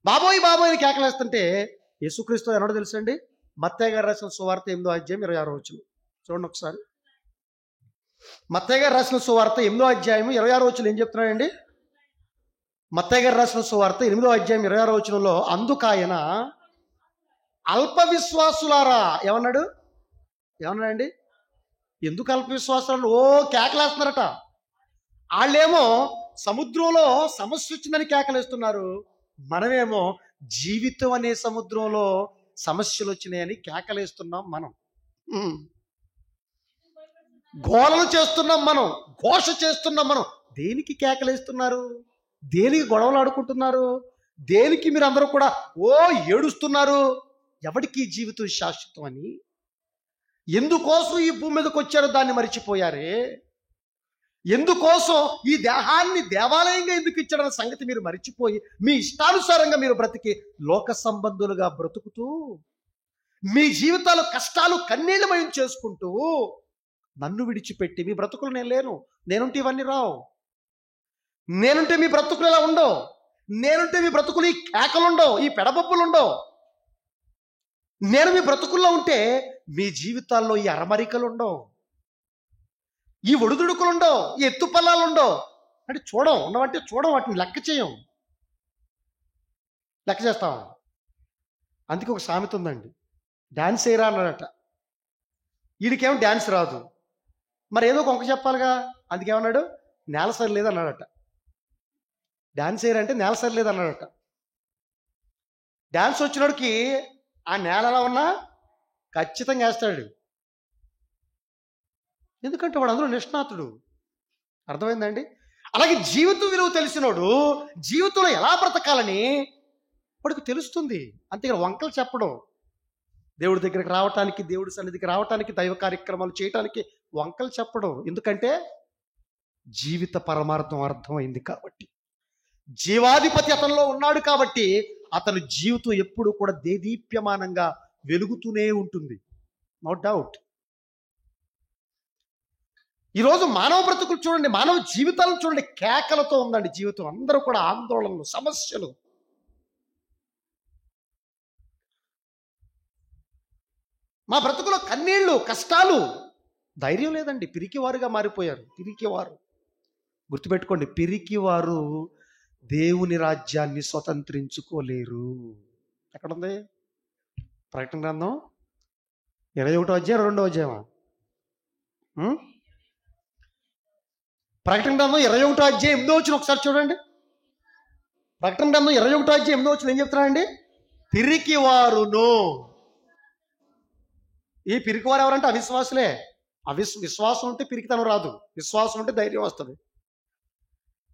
బాబోయ్ బాబోయ్ అని కేకలేస్తుంటే యేసుక్రీస్తు ఎవడో తెలుసండి? మత్తయి గారు రాసిన సువార్త 8వ అధ్యాయం 26వ వచనం చూడండి ఒకసారి. మత్తయి గారు రాసిన సువార్త 8వ అధ్యాయం 26వ వచనం ఏం చెప్తున్నాడండి? మత్తయి గారు రాసిన సువార్త 8వ అధ్యాయం 26వ వచనంలో, అందుకాయన అల్ప విశ్వాసులారా ఏమన్నాడు? ఏమన్నాడండి? ఎందుకు అల్ప విశ్వాసాలు? ఓ కేకలేస్తున్నారట. వాళ్ళేమో సముద్రంలో సమస్య వచ్చిందని కేకలేస్తున్నారు, మనమేమో జీవితం అనే సముద్రంలో సమస్యలు వచ్చినాయని కేకలేస్తున్నాం. మనం గోలలు చేస్తున్నాం, మనం ఘోష చేస్తున్నాం. మనం దేనికి కేకలేస్తున్నారు? దేనికి గొడవలు ఆడుకుంటున్నారు? దేనికి మీరు అందరూ కూడా ఓ ఏడుస్తున్నారు? ఎవరికి జీవితం శాశ్వతం అని, ఎందుకోసం ఈ భూమి మీదకి వచ్చారో దాన్ని మర్చిపోయారే. ఎందుకోసం ఈ దేహాన్ని దేవాలయంగా ఎందుకు ఇచ్చాడన్న సంగతి మీరు మర్చిపోయి, మీ ఇష్టానుసారంగా మీరు బ్రతికి లోక సంబంధులుగా బ్రతుకుతూ, మీ జీవితాలు కష్టాలు కన్నీళ్ళమయం చేసుకుంటూ, నన్ను విడిచిపెట్టి మీ బ్రతుకులు నేను లేను, నేనుంటే ఇవన్నీ రావు, నేనుంటే మీ బ్రతుకులు ఎలా ఉండవు, నేనుంటే మీ బ్రతుకులు ఈ కేకలుండవు, ఈ పెడబొబ్బులుండవు, నేను మీ బ్రతుకుల్లో ఉంటే మీ జీవితాల్లో ఈ అరమరికలు ఉండవు, ఈ ఒడిదుడుకులు ఉండవు, ఈ ఎత్తుపల్లాలు ఉండవు. అంటే చూడం, ఉన్నవంటే చూడం, వాటిని లెక్క చేయం, లెక్క చేస్తాం. అందుకే ఒక సామెత ఉందండి, డ్యాన్స్ వేయరా అన్నాడట. వీడికేమో డ్యాన్స్ రాదు, మరి ఏదో కొంక చెప్పాలిగా, అందుకేమన్నాడు? నేల సరిలేదు అన్నాడట. డ్యాన్స్ వేయరంటే నేల సరిలేదు అన్నాడట. డ్యాన్స్ వచ్చినోడికి ఆ నేల ఎలా ఉన్నా ఖచ్చితంగా వేస్తాడు, ఎందుకంటే వాడు అందులో నిష్ణాతుడు. అర్థమైందండి? అలాగే జీవితం విలువ తెలిసినోడు జీవితంలో ఎలా బ్రతకాలని వాడికి తెలుస్తుంది. అంతేగా వంకలు చెప్పడం, దేవుడి దగ్గరికి రావటానికి, దేవుడి సన్నిధికి రావటానికి, దైవ కార్యక్రమాలు చేయటానికి వంకలు చెప్పడం. ఎందుకంటే జీవిత పరమార్థం అర్థమైంది కాబట్టి, జీవాధిపతి అతనిలో ఉన్నాడు కాబట్టి అతని జీవితం ఎప్పుడు కూడా దేదీప్యమానంగా వెలుగుతూనే ఉంటుంది. No doubt. ఈరోజు మానవ బ్రతుకులు చూడండి, మానవ జీవితాలను చూడండి, కేకలతో ఉందండి జీవితం. అందరూ కూడా ఆందోళనలు, సమస్యలు. మా బ్రతుకులో కన్నీళ్లు, కష్టాలు, ధైర్యం లేదండి. పిరికివారుగా మారిపోయారు. పిరికివారు, గుర్తుపెట్టుకోండి, పిరికివారు దేవుని రాజ్యాన్ని స్వతంత్రించుకోలేరు. ఎక్కడుంది? ప్రకటన గ్రంథం 21వ అధ్యాయం 2వ అధ్యాయమా? ప్రకటన గ్రంథం 21వ అధ్యాయం 8వ వచనం ఒకసారి చూడండి. ప్రకటన గ్రంథం 21వ అధ్యాయం 8వ వచనం ఏం చెప్తున్నాడండి? పిరికివారును. ఈ పిరికివారు ఎవరంటే అవిశ్వాసులే. విశ్వాసం ఉంటే పిరికితనం రాదు, విశ్వాసం ఉంటే ధైర్యం వస్తుంది.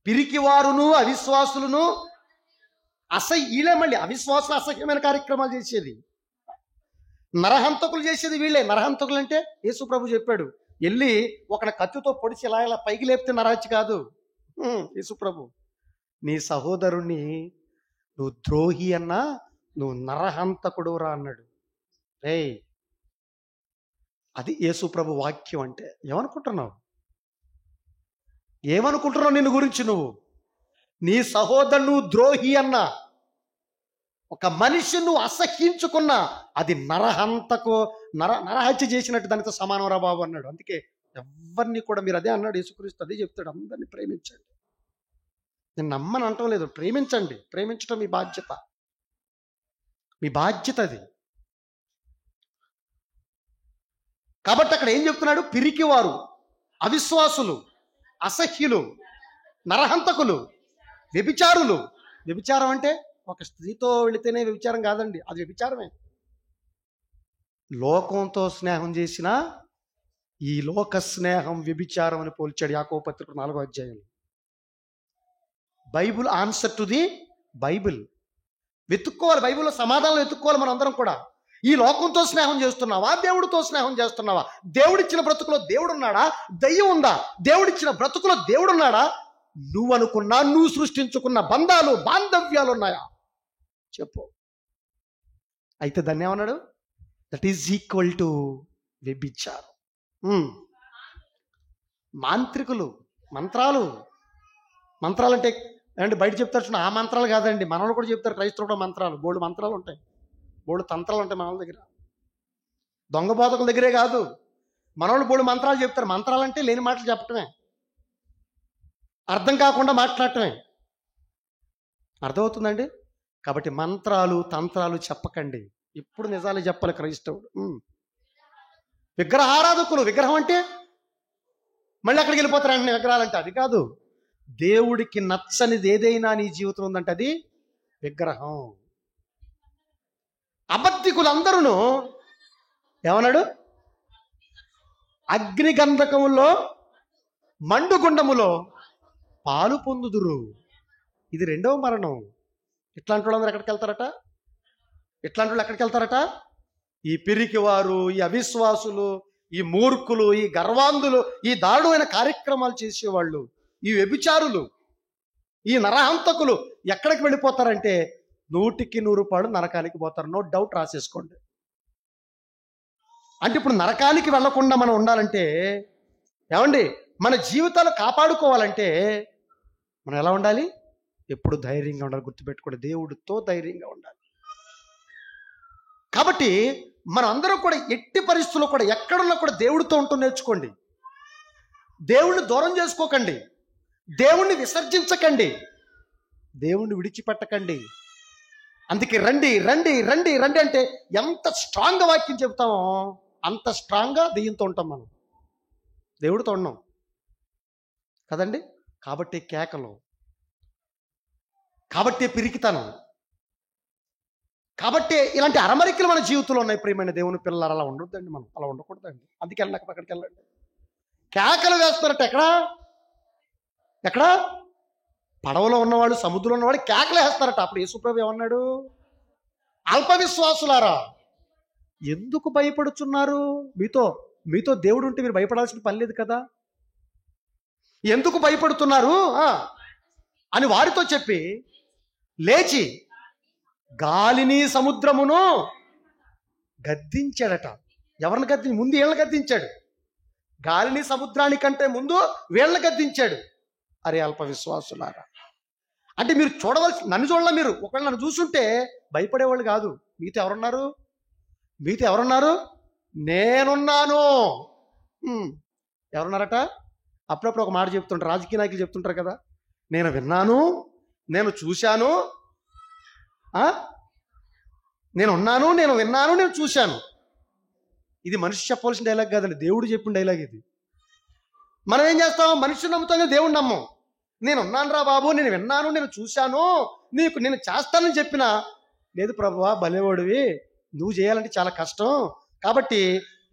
పిరికివారును అవిశ్వాసులను వీళ్ళే మళ్ళీ అవిశ్వాసులు అసహ్యమైన కార్యక్రమాలు చేసేది, నరహంతకులు చేసేది వీళ్ళే. నరహంతకులు అంటే యేసు ప్రభు చెప్పాడు, వెళ్ళి ఒకటి కత్తితో పొడిచి ఇలా ఇలా పైకి లేపితే నరహత్య కాదు. యేసు ప్రభు, నీ సహోదరుణ్ణి నువ్వు ద్రోహి అన్నా, నువ్వు నరహంతకుడు రా అన్నాడు. రేయ్, అది యేసు ప్రభు వాక్యం అంటే. ఏమనుకుంటున్నావు? ఏమనుకుంటున్నావు నిన్ను గురించి నువ్వు? నీ సహోదరుడు ద్రోహి అన్నా, ఒక మనిషి నువ్వు అసహ్యించుకున్నా, అది నరహత్య చేసినట్టు దానితో సమానం రా బాబు అన్నాడు. అందుకే ఎవరిని కూడా, మీరు అదే అన్నాడు యేసుక్రీస్తు, అదే చెప్తాడు, అందరినీ ప్రేమించండి. నేను నమ్మని అంటం లేదు, ప్రేమించండి. ప్రేమించడం మీ బాధ్యత, మీ బాధ్యత అది. కాబట్టి అక్కడ ఏం చెప్తున్నాడు? పిరికివారు, అవిశ్వాసులు, అసహ్యులు, నరహంతకులు, వ్యభిచారులు. వ్యభిచారం అంటే ఒక స్త్రీతో వెళితేనే వ్యభిచారం కాదండి, అది వ్యభిచారమే. లోకంతో స్నేహం చేసిన ఈ లోక స్నేహం వ్యభిచారం అని పోల్చాడు యాకోబు పత్రిక 4వ అధ్యాయంలో. Bible answer to the Bible. వెతుక్కోవాలి, బైబిల్లో సమాధానం వెతుక్కోవాలి మనం అందరం కూడా. ఈ లోకంతో స్నేహం చేస్తున్నావా, దేవుడితో స్నేహం చేస్తున్నావా? దేవుడిచ్చిన బ్రతుకులో దేవుడున్నాడా? దయ్యం ఉందా? దేవుడిచ్చిన బ్రతుకులో దేవుడున్నాడా? నువ్వు అనుకున్నా, నువ్వు సృష్టించుకున్న బంధాలు, బాంధవ్యాలు ఉన్నాయా? చెప్పు. అయితే దాన్ని ఏమన్నాడు? దట్ ఈజ్ ఈక్వల్ టు వ్యభిచారం. మాంత్రికులు, మంత్రాలు అంటే అంటే బయట చెప్తారు చూడండి, ఆ మంత్రాలు కాదండి, మనల్ని కూడా చెప్తారు. క్రైస్తవులు కూడా మంత్రాలు, బోల్డు మంత్రాలు ఉంటాయి, బోల్డు తంత్రాలు ఉంటాయి మన దగ్గర. దొంగ బోధకుల దగ్గరే కాదు, మనోళ్ళు బోల్డు మంత్రాలు చెప్తారు. మంత్రాలు అంటే లేని మాటలు చెప్పటమే, అర్థం కాకుండా మాట్లాడటమే. అర్థమవుతుందండి? కాబట్టి మంత్రాలు, తంత్రాలు చెప్పకండి. ఇప్పుడు నిజాలు చెప్పాలి క్రైస్తవుడు. విగ్రహారాధకులు, విగ్రహం అంటే మళ్ళీ అక్కడికి వెళ్ళిపోతారండి. విగ్రహాలంటే అది కాదు. దేవుడికి నచ్చనిది ఏదైనా నీ జీవితం ఉందంటే అది విగ్రహం. అబద్ధికులందరూ ఏమన్నాడు? అగ్నిగంధకములో, మండుగుండములో పాలు పొందుదురు. ఇది రెండవ మరణం. ఇట్లాంటి వాళ్ళందరూ ఎక్కడికి వెళ్తారట? ఇట్లాంటి వాళ్ళు ఎక్కడికి వెళ్తారట? ఈ పిరికివారు, ఈ అవిశ్వాసులు, ఈ మూర్ఖులు, ఈ గర్వాంధులు, ఈ దారుణమైన కార్యక్రమాలు చేసేవాళ్ళు, ఈ వ్యభిచారులు, ఈ నరహంతకులు ఎక్కడికి వెళ్ళిపోతారంటే 100కి 100 నరకానికి పోతారు. నో డౌట్, రాసేసుకోండి. అంటే ఇప్పుడు నరకానికి వెళ్లకుండా మనం ఉండాలంటే ఏమండి, మన జీవితాలు కాపాడుకోవాలంటే మనం ఎలా ఉండాలి? ఎప్పుడు ధైర్యంగా ఉండాలి. గుర్తుపెట్టుకోండి, దేవుడితో ధైర్యంగా ఉండాలి. కాబట్టి మనం అందరం కూడా ఎట్టి పరిస్థితుల్లో కూడా, ఎక్కడున్నా కూడా దేవుడితో ఉంటూ నేర్చుకోండి. దేవుణ్ణి దూరం చేసుకోకండి, దేవుణ్ణి విసర్జించకండి, దేవుణ్ణి విడిచిపెట్టకండి. అందుకే రండి రండి రండి రండి అంటే ఎంత స్ట్రాంగ్గా వాక్యం చెబుతామో అంత స్ట్రాంగ్గా దెయ్యంతో ఉంటాం మనం, దేవుడితో ఉన్నాం కదండి. కాబట్టి కేకలు, కాబట్టి పిరికితనం, కాబట్టి ఇలాంటి అరమరికలు మన జీవితంలో ఉన్నాయి. ప్రియమైన దేవుని పిల్లలు, అలా ఉండొద్దండి, మనం అలా ఉండకూడదండి. అందుకే వెళ్ళక అక్కడికి వెళ్ళండి. కేకలు వేస్తారట. ఎక్కడ పడవలో ఉన్నవాళ్ళు, సముద్రంలో ఉన్నవాళ్ళు కేకలు వేస్తారట. అప్పుడు యేసుప్రభు ఏమన్నాడు? అల్ప విశ్వాసులారా, ఎందుకు భయపడుచున్నారు? మీతో దేవుడు ఉంటే మీరు భయపడాల్సిన పని లేదు కదా, ఎందుకు భయపడుతున్నారు అని వారితో చెప్పి లేచి గాలిని సముద్రమును గద్దించాడట. ఎవరిని ముందు వీళ్ళని గద్దించాడు. గాలిని సముద్రానికంటే ముందు వీళ్ళని గద్దించాడు. అరే అల్ప విశ్వాసులారా, అంటే మీరు చూడవలసి, నన్ను చూడాల, మీరు ఒకవేళ నన్ను చూసుంటే భయపడేవాళ్ళు కాదు. మీతో ఎవరున్నారు? నేనున్నాను. ఎవరున్నారట? అప్పుడప్పుడు ఒక మాట చెప్తుంటారు, రాజకీయ నాయకులు చెప్తుంటారు కదా, నేను విన్నాను, నేను చూశాను, నేను ఉన్నాను, నేను విన్నాను, నేను చూశాను. ఇది మనిషి చెప్పవలసిన డైలాగ్ కాదండి, దేవుడు చెప్పిన డైలాగ్ ఇది. మనం ఏం చేస్తాం? మనిషిని నమ్ముతాం, దేవుడు నమ్మం. నేను ఉన్నాను రా బాబు, నేను విన్నాను, నేను చూశాను, నేను చేస్తానని చెప్పినా, లేదు ప్రభువా భలేవాడివి, నువ్వు చేయాలంటే చాలా కష్టం, కాబట్టి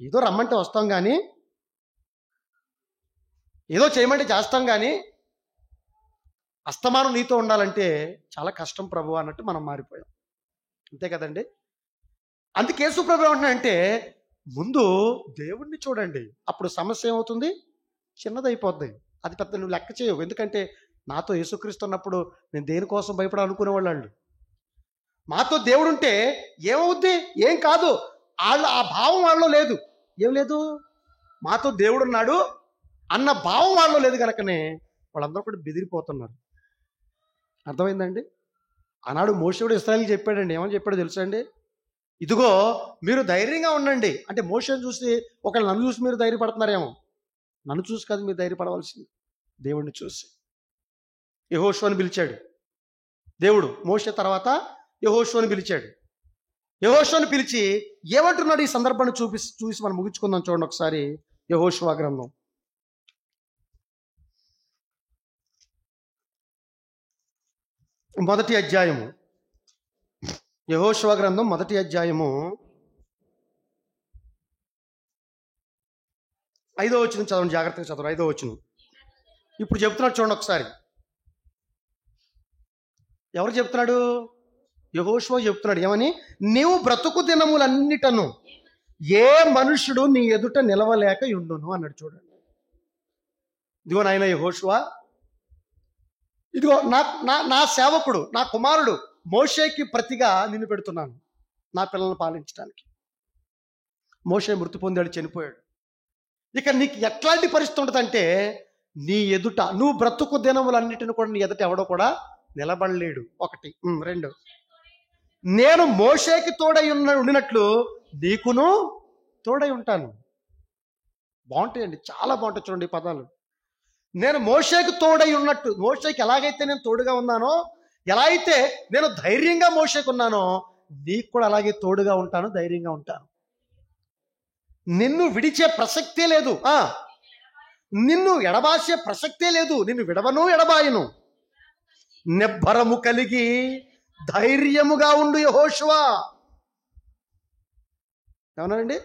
ఏదో రమ్మంటే వస్తాం కానీ, ఏదో చేయమంటే చేస్తాం కానీ అస్తమానం నీతో ఉండాలంటే చాలా కష్టం ప్రభు అన్నట్టు మనం మారిపోయాం. అంతే కదండి. అందుకే యేసు ప్రభు ఏమంటున్నాడంటే, ముందు దేవుణ్ణి చూడండి, అప్పుడు సమస్య ఏమవుతుంది? చిన్నదైపోద్ది. అది పెద్ద నువ్వు లెక్క చేయవు. ఎందుకంటే నాతో యేసుక్రీస్తు ఉన్నప్పుడు నేను దేనికోసం భయపడాలనుకునేవాళ్ళు. మాతో దేవుడు ఉంటే ఏమవుద్ది? ఏం కాదు. ఆ భావం వాళ్ళలో లేదు. ఏం లేదు? మాతో దేవుడు ఉన్నాడు అన్న భావం వాళ్ళలో లేదు కనుకనే వాళ్ళందరూ కూడా బెదిరిపోతున్నారు. అర్థమైందండి? ఆనాడు మోషే కూడా ఇశ్రాయేలుకి చెప్పాడండి. ఏమని చెప్పాడో తెలుసా అండి? ఇదిగో మీరు ధైర్యంగా ఉండండి. అంటే మోషేని చూసి ఒకళ్ళు నన్ను చూసి మీరు ధైర్యపడుతున్నారేమో. నన్ను చూసి కాదు మీరు ధైర్యపడవలసింది, దేవుడిని చూసి. యెహోషువని పిలిచాడు దేవుడు. మోషే తర్వాత యెహోషువని పిలిచాడు. యెహోషువని పిలిచి ఏమంటున్నాడు ఈ సందర్భాన్ని చూసి మనం ముగించుకుందాం. చూడండి ఒకసారి యెహోషువ గ్రంథం 1వ అధ్యాయము. యెహోషువ గ్రంథం 1వ అధ్యాయము 5వ వచనం చదవండి. జాగ్రత్తగా చదవండి. 5వ వచనం ఇప్పుడు చెప్తున్నాడు చూడండి ఒకసారి. ఎవరు చెప్తున్నాడు? యెహోషువ చెప్తున్నాడు. ఏమని? నీవు బ్రతుకు దినములన్నిటను ఏ మనుష్యుడు నీ ఎదుట నిలవలేక ఉండును అన్నాడు. చూడండి. ఇదిగో నాయన యెహోషువ, ఇదిగో నా సేవకుడు, నా కుమారుడు మోషేకి ప్రతిగా నిన్ను పెడుతున్నాను నా పిల్లలను పాలించడానికి. మోషే మృతి పొందాడు, చనిపోయాడు. ఇక నీకు ఎట్లాంటి పరిస్థితి ఉంటుందంటే, నీ ఎదుట నువ్వు బ్రతుకు దినములన్నిటిని కూడా నీ ఎదుట ఎవడో కూడా నిలబడలేడు. 1. 2, నేను మోషేకి తోడై ఉండినట్లు నీకును తోడై ఉంటాను. బాగుంటాయండి, చాలా బాగుంటాయి. చూడండి ఈ పదాలు. నేను మోషేకి తోడై ఉన్నట్టు, మోషేకి ఎలాగైతే నేను తోడుగా ఉన్నానో, ఎలా అయితే నేను ధైర్యంగా మోషేకి ఉన్నానో, నీకు కూడా అలాగే తోడుగా ఉంటాను, ధైర్యంగా ఉంటాను. నిన్ను విడిచే ప్రసక్తే లేదు, నిన్ను ఎడబాసే ప్రసక్తే లేదు. నిన్ను విడవను ఎడబాయను. నిబ్బరము కలిగి ధైర్యముగా ఉండు యెహోషువ. ఏమన్నానండి?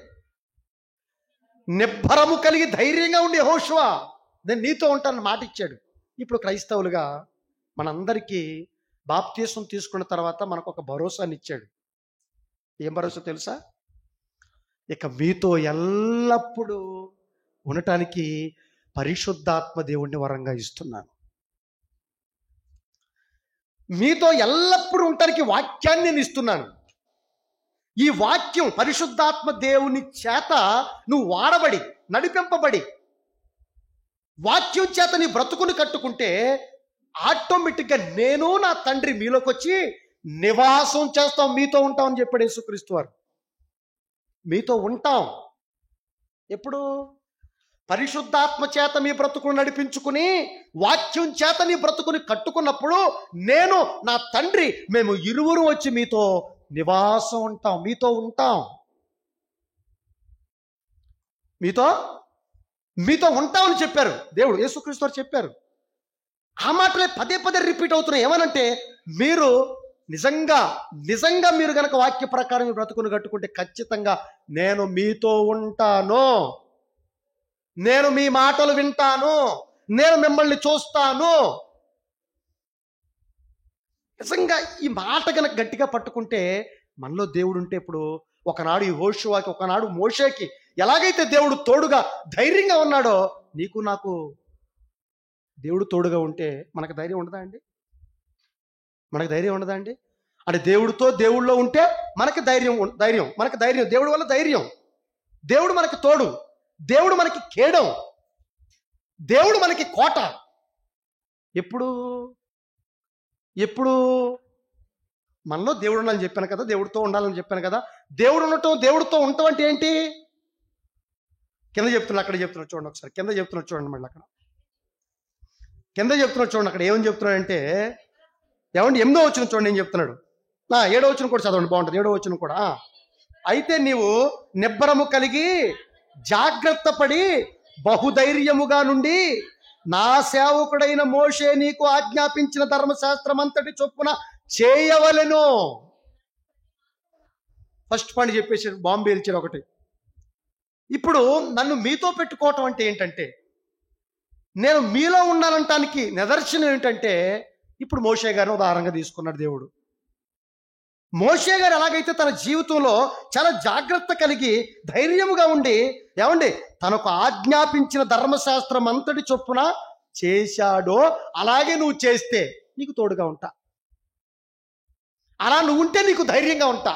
నిబ్బరము కలిగి ధైర్యంగా ఉండు యెహోషువ, నేను నీతో ఉంటానని మాట ఇచ్చాడు. ఇప్పుడు క్రైస్తవులుగా మనందరికీ బాప్తీసం తీసుకున్న తర్వాత మనకు ఒక భరోసాని ఇచ్చాడు. ఏం భరోసా తెలుసా? ఇక మీతో ఎల్లప్పుడూ ఉండటానికి పరిశుద్ధాత్మ దేవుణ్ణి వరంగా ఇస్తున్నాను. మీతో ఎల్లప్పుడూ ఉండటానికి వాక్యాన్ని నేను ఇస్తున్నాను. ఈ వాక్యం పరిశుద్ధాత్మ దేవుని చేత నువ్వు వాడబడి, నడిపింపబడి, వాక్యం చేత నీ బ్రతుకుని కట్టుకుంటే ఆటోమేటిక్గా నేను నా తండ్రి మీలోకి వచ్చి నివాసం చేస్తాం, మీతో ఉంటాం అని చెప్పాడు యేసుక్రీస్తు వారు. మీతో ఉంటాం. ఎప్పుడు? పరిశుద్ధాత్మ చేత మీ బ్రతుకును నడిపించుకుని, వాక్యం చేత నీ బ్రతుకుని కట్టుకున్నప్పుడు నేను నా తండ్రి మేము ఇరువురు వచ్చి మీతో నివాసం ఉంటాం, మీతో ఉంటాం. మీతో ఉంటామని చెప్పారు దేవుడు, యేసుక్రీస్తు వారు చెప్పారు. ఆ మాటలే పదే పదే రిపీట్ అవుతున్నాయి. ఏమనంటే, మీరు నిజంగా మీరు గనక వాక్య ప్రకారం మీ బ్రతుకుని కట్టుకుంటే ఖచ్చితంగా నేను మీతో ఉంటాను, నేను మీ మాటలు వింటాను, నేను మిమ్మల్ని చూస్తాను. నిజంగా ఈ మాట కనుక గట్టిగా పట్టుకుంటే మనలో దేవుడు ఉంటే, ఇప్పుడు ఒకనాడు యెహోషువకి, ఒకనాడు మోషేకి ఎలాగైతే దేవుడు తోడుగా ధైర్యంగా ఉన్నాడో, నీకు నాకు దేవుడు తోడుగా ఉంటే మనకు ధైర్యం ఉండదా అండి? మనకు ధైర్యం ఉండదా అండి? అంటే దేవుడిలో ఉంటే మనకి ధైర్యం, మనకి ధైర్యం, దేవుడి వల్ల ధైర్యం. దేవుడు మనకి తోడు, దేవుడు మనకి కేడం, దేవుడు మనకి కోట. ఎప్పుడు మనలో దేవుడు ఉండాలని చెప్పాను కదా, దేవుడితో ఉండాలని చెప్పాను కదా. దేవుడితో ఉండటం అంటే ఏంటి? కింద చెప్తున్నా, అక్కడ చెప్తున్నా చూడండి ఒకసారి. కింద చెప్తున్నా చూడండి, మళ్ళీ అక్కడ కింద చెప్తున్నా చూడండి. అక్కడ ఏమని చెప్తున్నాడంటే, ఏమండి 8వ వచనం చూడండి ఏం చెప్తున్నాడు. 7వ వచనం కూడా చదవండి, బాగుంటుంది. 7వ వచనం కూడా. అయితే నీవు నిబ్బరము కలిగి జాగ్రత్త పడి బహుధైర్యముగా నుండి నా సేవకుడైన మోషే నీకు ఆజ్ఞాపించిన ధర్మశాస్త్రం అంతటి చొప్పున చేయవలెను. ఫస్ట్ పాయింట్ చెప్పేసి బాంబే ఇచ్చారు ఒకటి. ఇప్పుడు నన్ను మీతో పెట్టుకోవటం అంటే ఏంటంటే, నేను మీలో ఉండాలంటానికి నిదర్శనం ఏంటంటే, ఇప్పుడు మోషే గారిని ఉదాహరణగా తీసుకున్నాడు దేవుడు. మోషే గారు ఎలాగైతే తన జీవితంలో చాలా జాగ్రత్త కలిగి ధైర్యముగా ఉండి, ఏమండి, తనకు ఆజ్ఞాపించిన ధర్మశాస్త్రం అంతటి చొప్పున చేశాడో, అలాగే నువ్వు చేస్తే నీకు తోడుగా ఉంటా. అలా నువ్వు ఉంటే నీకు ధైర్యంగా ఉంటా.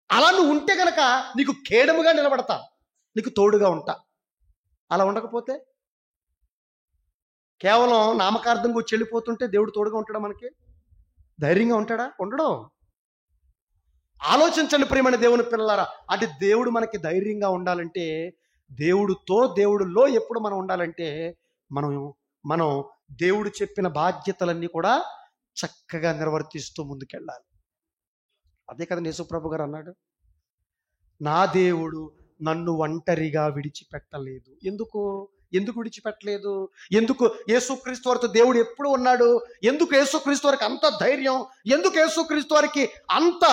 అలా నువ్వు ఉంటే కనుక నీకు కేడముగా నిలబడతా, నీకు తోడుగా ఉంటా. అలా ఉండకపోతే కేవలం నామకార్థంగా వచ్చి వెళ్ళిపోతుంటే దేవుడు తోడుగా ఉంటాడా? మనకి ధైర్యంగా ఉంటాడా? ఉండడం. ఆలోచించండి ప్రియమైన దేవుని పిల్లలారా. అంటే దేవుడు మనకి ధైర్యంగా ఉండాలంటే, దేవుడిలో ఎప్పుడు మనం ఉండాలంటే, మనం మనం దేవుడు చెప్పిన బాధ్యతలన్నీ కూడా చక్కగా నిర్వర్తిస్తూ ముందుకెళ్ళాలి. అదే కదా యేసుప్రభు గారు అన్నాడు, నా దేవుడు నన్ను ఒంటరిగా విడిచిపెట్టలేదు. ఎందుకు విడిచిపెట్టలేదు? ఎందుకు యేసుక్రీస్తు వారితో దేవుడు ఎప్పుడు ఉన్నాడు? ఎందుకు యేసుక్రీస్తు వారికి అంత ధైర్యం? ఎందుకు యేసుక్రీస్తు వారికి అంత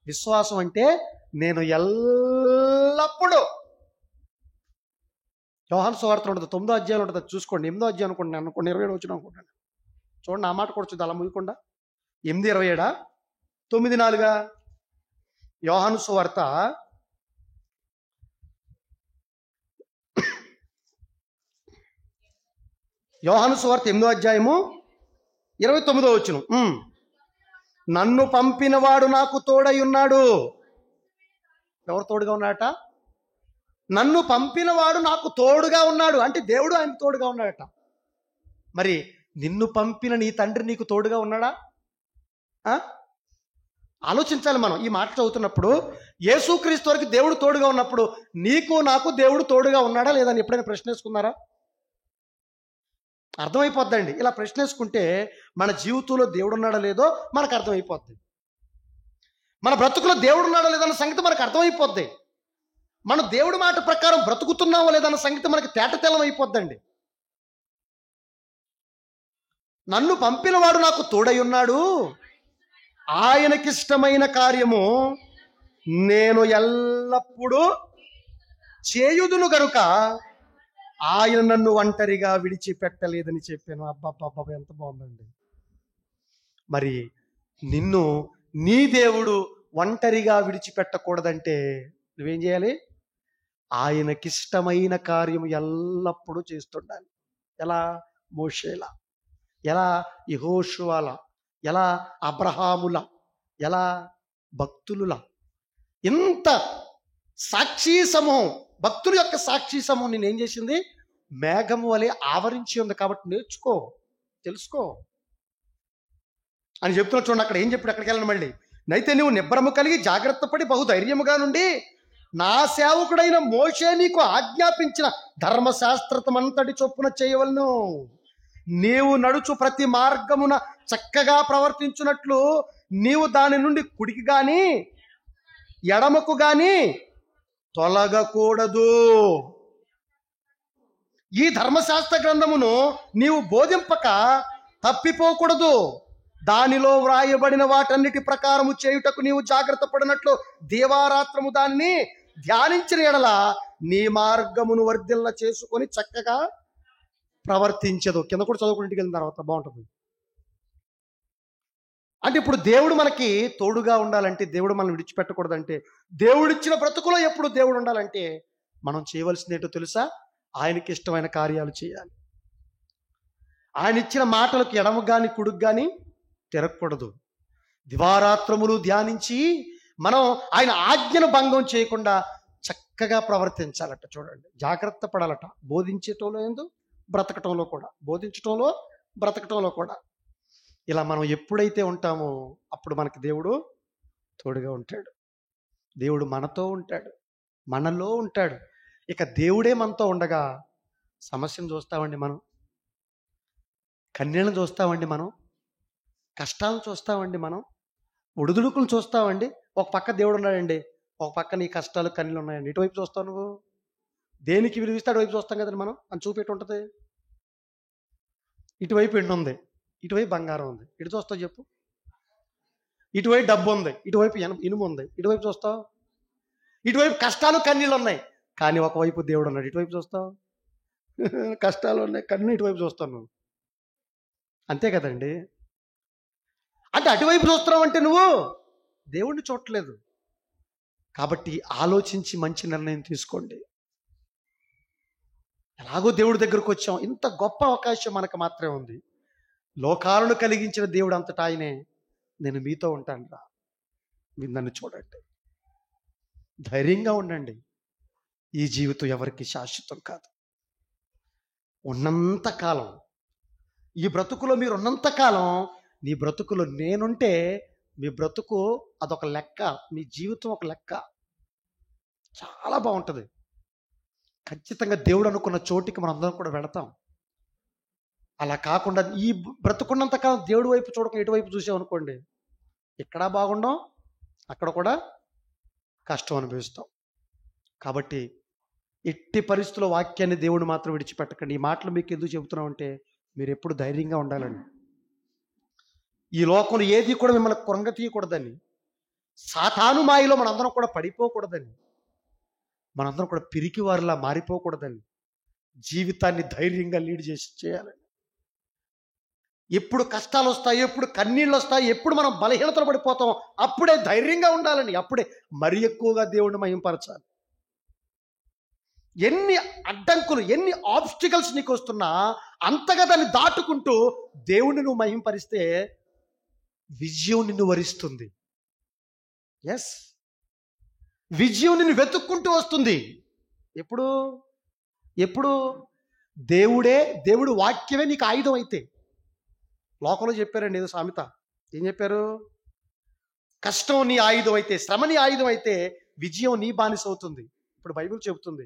విశ్వాసం? అంటే నేను ఎల్లప్పుడూ, యోహాను సువార్త ఉంటుంది 9వ అధ్యాయం ఉంటుంది, చూసుకోండి. 8వ అధ్యాయం అనుకుంటున్నాను, 27 వచ్చిన అనుకుంటాను. చూడండి, ఆ మాట కూడా చూద్దాం అలా ముగికుండా. 8:27 9:4 యోహాను సువార్త 8వ అధ్యాయము 29వ వచనం. నన్ను పంపినవాడు నాకు తోడై ఉన్నాడు. ఎవరు తోడుగా ఉన్నాడట? నన్ను పంపినవాడు నాకు తోడుగా ఉన్నాడు. అంటే దేవుడు ఆయన తోడుగా ఉన్నాడట. మరి నిన్ను పంపిన నీ తండ్రి నీకు తోడుగా ఉన్నాడా? ఆలోచించాలి మనం. ఈ మాట చదువుతున్నప్పుడు యేసుక్రీస్తు వారికి దేవుడు తోడుగా ఉన్నప్పుడు నీకు నాకు దేవుడు తోడుగా ఉన్నాడా లేదా అని ఎప్పుడైనా ప్రశ్న వేసుకున్నారా? అర్థమైపోద్దండి. ఇలా ప్రశ్న వేసుకుంటే మన జీవితంలో దేవుడు ఉన్నాడో లేదో మనకు అర్థమైపోద్ది. మన బ్రతుకులో దేవుడు ఉన్నాడో లేదన్న సంగతి మనకు అర్థమైపోద్ది. మనం దేవుడి మాట ప్రకారం బ్రతుకుతున్నామో లేదన్న సంగతి మనకి తేటతెల్లం అయిపోద్దండి. నన్ను పంపినవాడు నాకు తోడై ఉన్నాడు, ఆయనకిష్టమైన కార్యము నేను ఎల్లప్పుడూ చేయుదును గనుక ఆయన నన్ను ఒంటరిగా విడిచిపెట్టలేదని చెప్పాను. అబ్బబ్బబ్బ, ఎంత బాగుందండి. మరి నిన్ను నీ దేవుడు ఒంటరిగా విడిచిపెట్టకూడదంటే నువ్వేం చేయాలి? ఆయనకిష్టమైన కార్యం ఎల్లప్పుడూ చేస్తుండాలి. ఎలా? మోషేలా, ఎలా యెహోషువలా, ఎలా అబ్రహాముల, ఎలా భక్తులులా. ఇంత సాక్షి సమూహం, భక్తుల యొక్క సాక్షి సమూహం నేనేం చేసింది? మేఘము వలె ఆవరించి ఉంది. కాబట్టి నేర్చుకో, తెలుసుకో అని చెప్తున్నా. చూడండి అక్కడ ఏం చెప్పాడు. అక్కడికి వెళ్ళండి మళ్ళీ. నైతే నువ్వు నిబ్బరము కలిగి జాగ్రత్త పడి బహుధైర్యముగా నుండి నా సేవకుడైన మోషే నీకు ఆజ్ఞాపించిన ధర్మశాస్త్రమంతటి చొప్పున చేయవలను. నీవు నడుచు ప్రతి మార్గమున చక్కగా ప్రవర్తించున్నట్లు నీవు దాని నుండి కుడికి గాని ఎడమకు గాని తొలగకూడదు. ఈ ధర్మశాస్త్ర గ్రంథమును నీవు బోధింపక తప్పిపోకూడదు. దానిలో వ్రాయబడిన వాటన్నిటి ప్రకారము చేయుటకు నీవు జాగ్రత్త పడినట్లు దేవారాత్రము దాన్ని ధ్యానించిన ఎడల నీ మార్గమును వర్ధిల్ల చేసుకొని చక్కగా ప్రవర్తించదు. కింద కూడా చదువుకుంటికి వెళ్ళిన తర్వాత బాగుంటుంది. అంటే ఇప్పుడు దేవుడు మనకి తోడుగా ఉండాలంటే, దేవుడు మనల్ని విడిచిపెట్టకూడదంటే, దేవుడిచ్చిన బ్రతుకులో ఎప్పుడు దేవుడు ఉండాలంటే మనం చేయవలసింది ఏంటో తెలుసా? ఆయనకి ఇష్టమైన కార్యాలు చేయాలి. ఆయన ఇచ్చిన మాటలకు ఎడమ కానీ కుడుకు కానీ తిరగకూడదు. దివారాత్రములు ధ్యానించి మనం ఆయన ఆజ్ఞను భంగం చేయకుండా చక్కగా ప్రవర్తించాలట. చూడండి, జాగ్రత్త పడాలట. బోధించేటంలో ఏందో బ్రతకటంలో కూడా, బోధించటంలో బ్రతకటంలో కూడా. ఇలా మనం ఎప్పుడైతే ఉంటామో అప్పుడు మనకి దేవుడు తోడుగా ఉంటాడు. దేవుడు మనతో ఉంటాడు, మనలో ఉంటాడు. ఇక దేవుడే మనతో ఉండగా సమస్యను చూస్తామండి మనం, కన్నీళ్ళను చూస్తామండి మనం, కష్టాలను చూస్తామండి మనం, ఒడిదుడుకులు చూస్తామండి. ఒక పక్క దేవుడు ఉన్నాడండి, ఒక పక్క నీ కష్టాలు కన్నీళ్ళు ఉన్నాయండి. ఇటువైపు చూస్తావు నువ్వు. దేనికి విలువిస్తే అటువైపు చూస్తాం కదండి మనం. అని చూపెట్టి ఉంటుంది. ఇటువైపు ఎండు ఉంది, ఇటువైపు బంగారం ఉంది, ఇటు చూస్తావు చెప్పు. ఇటువైపు డబ్బు ఉంది, ఇటువైపు ఇనుము ఉంది, ఇటువైపు చూస్తావు. ఇటువైపు కష్టాలు కన్నీళ్ళు ఉన్నాయి, కానీ ఒకవైపు దేవుడు ఉన్నాడు. ఇటువైపు చూస్తావు. కష్టాలు ఉన్నాయి, కన్నీ ఇటువైపు చూస్తావు నువ్వు. అంతే కదండి. అంటే అటువైపు చూస్తున్నావు అంటే నువ్వు దేవుణ్ణి చూడట్లేదు. కాబట్టి ఆలోచించి మంచి నిర్ణయం తీసుకోండి. ఎలాగో దేవుడి దగ్గరకు వచ్చాం, ఇంత గొప్ప అవకాశం మనకు మాత్రమే ఉంది. లోకాలను కలిగించిన దేవుడు అంతటా ఆయనే, నేను మీతో ఉంటాను రా, మీరు నన్ను చూడండి. ధైర్యంగా ఉండండి. ఈ జీవితం ఎవరికి శాశ్వతం కాదు. ఉన్నంత కాలం, ఈ బ్రతుకులో మీరు ఉన్నంత కాలం, నీ బ్రతుకులో నేనుంటే మీ బ్రతుకు అదొక లెక్క, మీ జీవితం ఒక లెక్క. చాలా బాగుంటుంది. ఖచ్చితంగా దేవుడు అనుకున్న చోటికి మనం అందరం కూడా వెళతాం. అలా కాకుండా ఈ బ్రతుకున్నంత కాలం దేవుడి వైపు చూడక ఎటువైపు చూసామనుకోండి, ఇక్కడ బాగుండం, అక్కడ కూడా కష్టం అనుభవిస్తాం. కాబట్టి ఎట్టి పరిస్థితుల్లో వాక్యాన్ని దేవుడు మాత్రం విడిచిపెట్టకండి. ఈ మాటలు మీకు ఎందుకు చెబుతున్నామంటే మీరు ఎప్పుడు ధైర్యంగా ఉండాలండి. ఈ లోకంలో ఏది కూడా మిమ్మల్ని కృంగతీయకూడదని, సాతాను మాయలో మనందరం కూడా పడిపోకూడదని, మనందరం కూడా పిరికి వారిలా మారిపోకూడదని జీవితాన్ని ధైర్యంగా లీడ్ చేయాలని. ఎప్పుడు కష్టాలు వస్తాయి, ఎప్పుడు కన్నీళ్ళు వస్తాయి, ఎప్పుడు మనం బలహీనతలు పడిపోతాం, అప్పుడే ధైర్యంగా ఉండాలని, అప్పుడే మరి ఎక్కువగా దేవుడిని మహింపరచాలి. ఎన్ని అడ్డంకులు, ఎన్ని ఆబ్స్టికల్స్ నీకు వస్తున్నా అంతగా దాన్ని దాటుకుంటూ దేవుడిని నువ్వు మహింపరిస్తే విజయం నిన్ను వరిస్తుంది. ఎస్, విజయం నిన్ను వెతుక్కుంటూ వస్తుంది. ఎప్పుడు దేవుడు వాక్యమే నీకు ఆయుధం అయితే. లోకంలో చెప్పారండి ఏదో సామెత. ఏం చెప్పారు? కష్టం నీ ఆయుధం అయితే, శ్రమ నీ ఆయుధం అయితే విజయం నీ బానిస అవుతుంది. ఇప్పుడు బైబిల్ చెబుతుంది,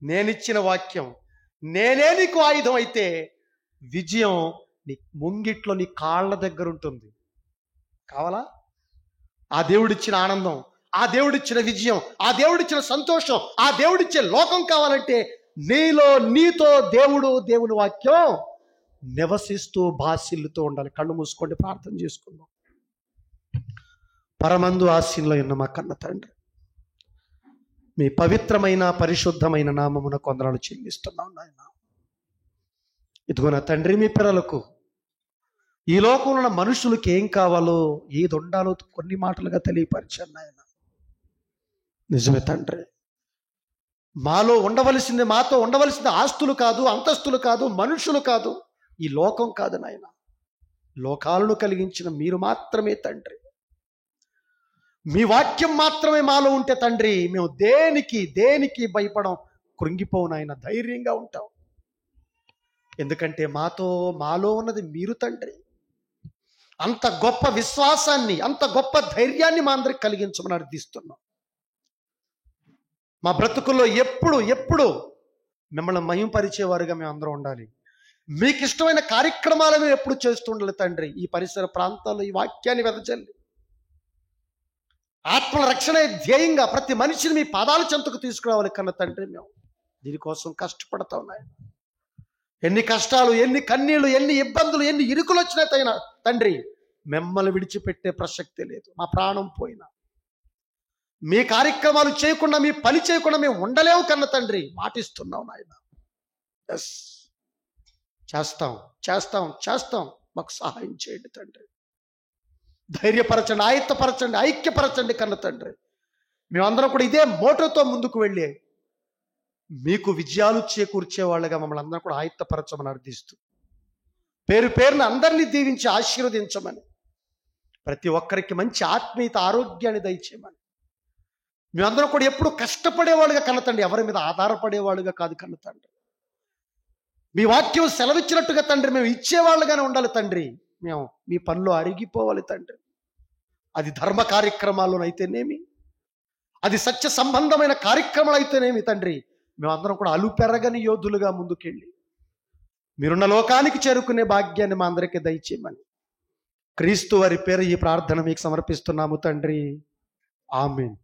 నేనిచ్చిన వాక్యం నేనే నీకు ఆయుధం అయితే విజయం నీ ముంగిట్లో, నీ కాళ్ళ దగ్గర ఉంటుంది. కావాలా? ఆ దేవుడిచ్చిన ఆనందం, ఆ దేవుడిచ్చిన విజయం, ఆ దేవుడిచ్చిన సంతోషం, ఆ దేవుడిచ్చే లోకం కావాలంటే నీతో దేవుని వాక్యం నివసిస్తూ భాసిల్లుతూ ఉండాలి. కళ్ళు మూసుకోండి, ప్రార్థన చేసుకుందాం. పరమందు ఆశీనులో ఉన్న మా కన్న తండ్రి, మీ పవిత్రమైన పరిశుద్ధమైన నామమున కొందనాలు చెల్లిస్తున్నాం నాయన. ఇదిగో నా తండ్రి, మీ పిల్లలకు ఈ లోకంలో ఉన్న మనుషులకు ఏం కావాలో, ఏది ఉండాలో కొన్ని మాటలుగా తెలియపరిచాను నాయన. నిజమే తండ్రి, మాతో ఉండవలసింది ఆస్తులు కాదు, అంతస్తులు కాదు, మనుషులు కాదు, ఈ లోకం కాదు నాయన. లోకాలను కలిగించిన మీరు మాత్రమే తండ్రి. మీ వాక్యం మాత్రమే మాలో ఉంటే తండ్రి, మేము దేనికి భయపడం, కృంగిపోవు నాయన, ధైర్యంగా ఉంటాం. ఎందుకంటే మాలో ఉన్నది మీరు తండ్రి. అంత గొప్ప విశ్వాసాన్ని, అంత గొప్ప ధైర్యాన్ని మా అందరికి కలిగించమని అర్థిస్తున్నాం. మా బ్రతుకుల్లో ఎప్పుడు మిమ్మల్ని మహింపరిచేవారుగా మేము అందరం ఉండాలి. మీకు ఇష్టమైన కార్యక్రమాలను ఎప్పుడు చేస్తూ ఉండాలి తండ్రి. ఈ పరిసర ప్రాంతాల్లో ఈ వాక్యాన్ని వెదజల్లి ఆత్మల రక్షణ ధ్యేయంగా ప్రతి మనిషిని మీ పాదాల చెంతకు తీసుకురావాలి కన్న తండ్రి. మేము దీనికోసం కష్టపడతా ఉన్నాయి. ఎన్ని కష్టాలు, ఎన్ని కన్నీళ్లు, ఎన్ని ఇబ్బందులు, ఎన్ని ఇరుకులు వచ్చినా తండ్రి, మిమ్మల్ని విడిచిపెట్టే ప్రసక్తే లేదు. మా ప్రాణం పోయినా మీ కార్యక్రమాలు చేయకుండా, మీ పని చేయకుండా మేము ఉండలేము కన్న తండ్రి. మాటిస్తున్నాం నాయన. ఎస్, చేస్తాం. మాకు సహాయం చేయండి తండ్రి. ధైర్యపరచండి, ఆయత్తపరచండి, ఐక్యపరచండి కన్న తండ్రి. మేమందరం కూడా ఇదే మోటోతో ముందుకు వెళ్ళి మీకు విజయాలు చేకూర్చే వాళ్ళగా మమ్మల్ని అందరం కూడా ఆయత్తపరచమని అర్థిస్తూ, పేరున అందరినీ దీవించి ఆశీర్వదించమని, ప్రతి ఒక్కరికి మంచి ఆత్మీయత, ఆరోగ్యాన్ని దయచేయమని, మేమందరం కూడా ఎప్పుడు కష్టపడేవాళ్ళుగా కన్నతండ్రి, ఎవరి మీద ఆధారపడేవాళ్ళుగా కాదు కన్నతండ్రి. మీ వాక్యం సెలవిచ్చినట్టుగా తండ్రి మేము ఇచ్చేవాళ్ళుగానే ఉండాలి తండ్రి. మేము మీ పనిలో అరిగిపోవాలి తండ్రి. అది ధర్మ కార్యక్రమాల్లోనైతేనేమి, అది సత్య సంబంధమైన కార్యక్రమాలు అయితేనేమి తండ్రి, మేమందరం కూడా అలుపెరగని యోధులుగా ముందుకెళ్ళి మీరున్న లోకానికి చేరుకునే భాగ్యాన్ని మా అందరికీ దయచేయమని క్రీస్తు వారి పేరు ఈ ప్రార్థన మీకు సమర్పిస్తున్నాము తండ్రి. ఆమేన్.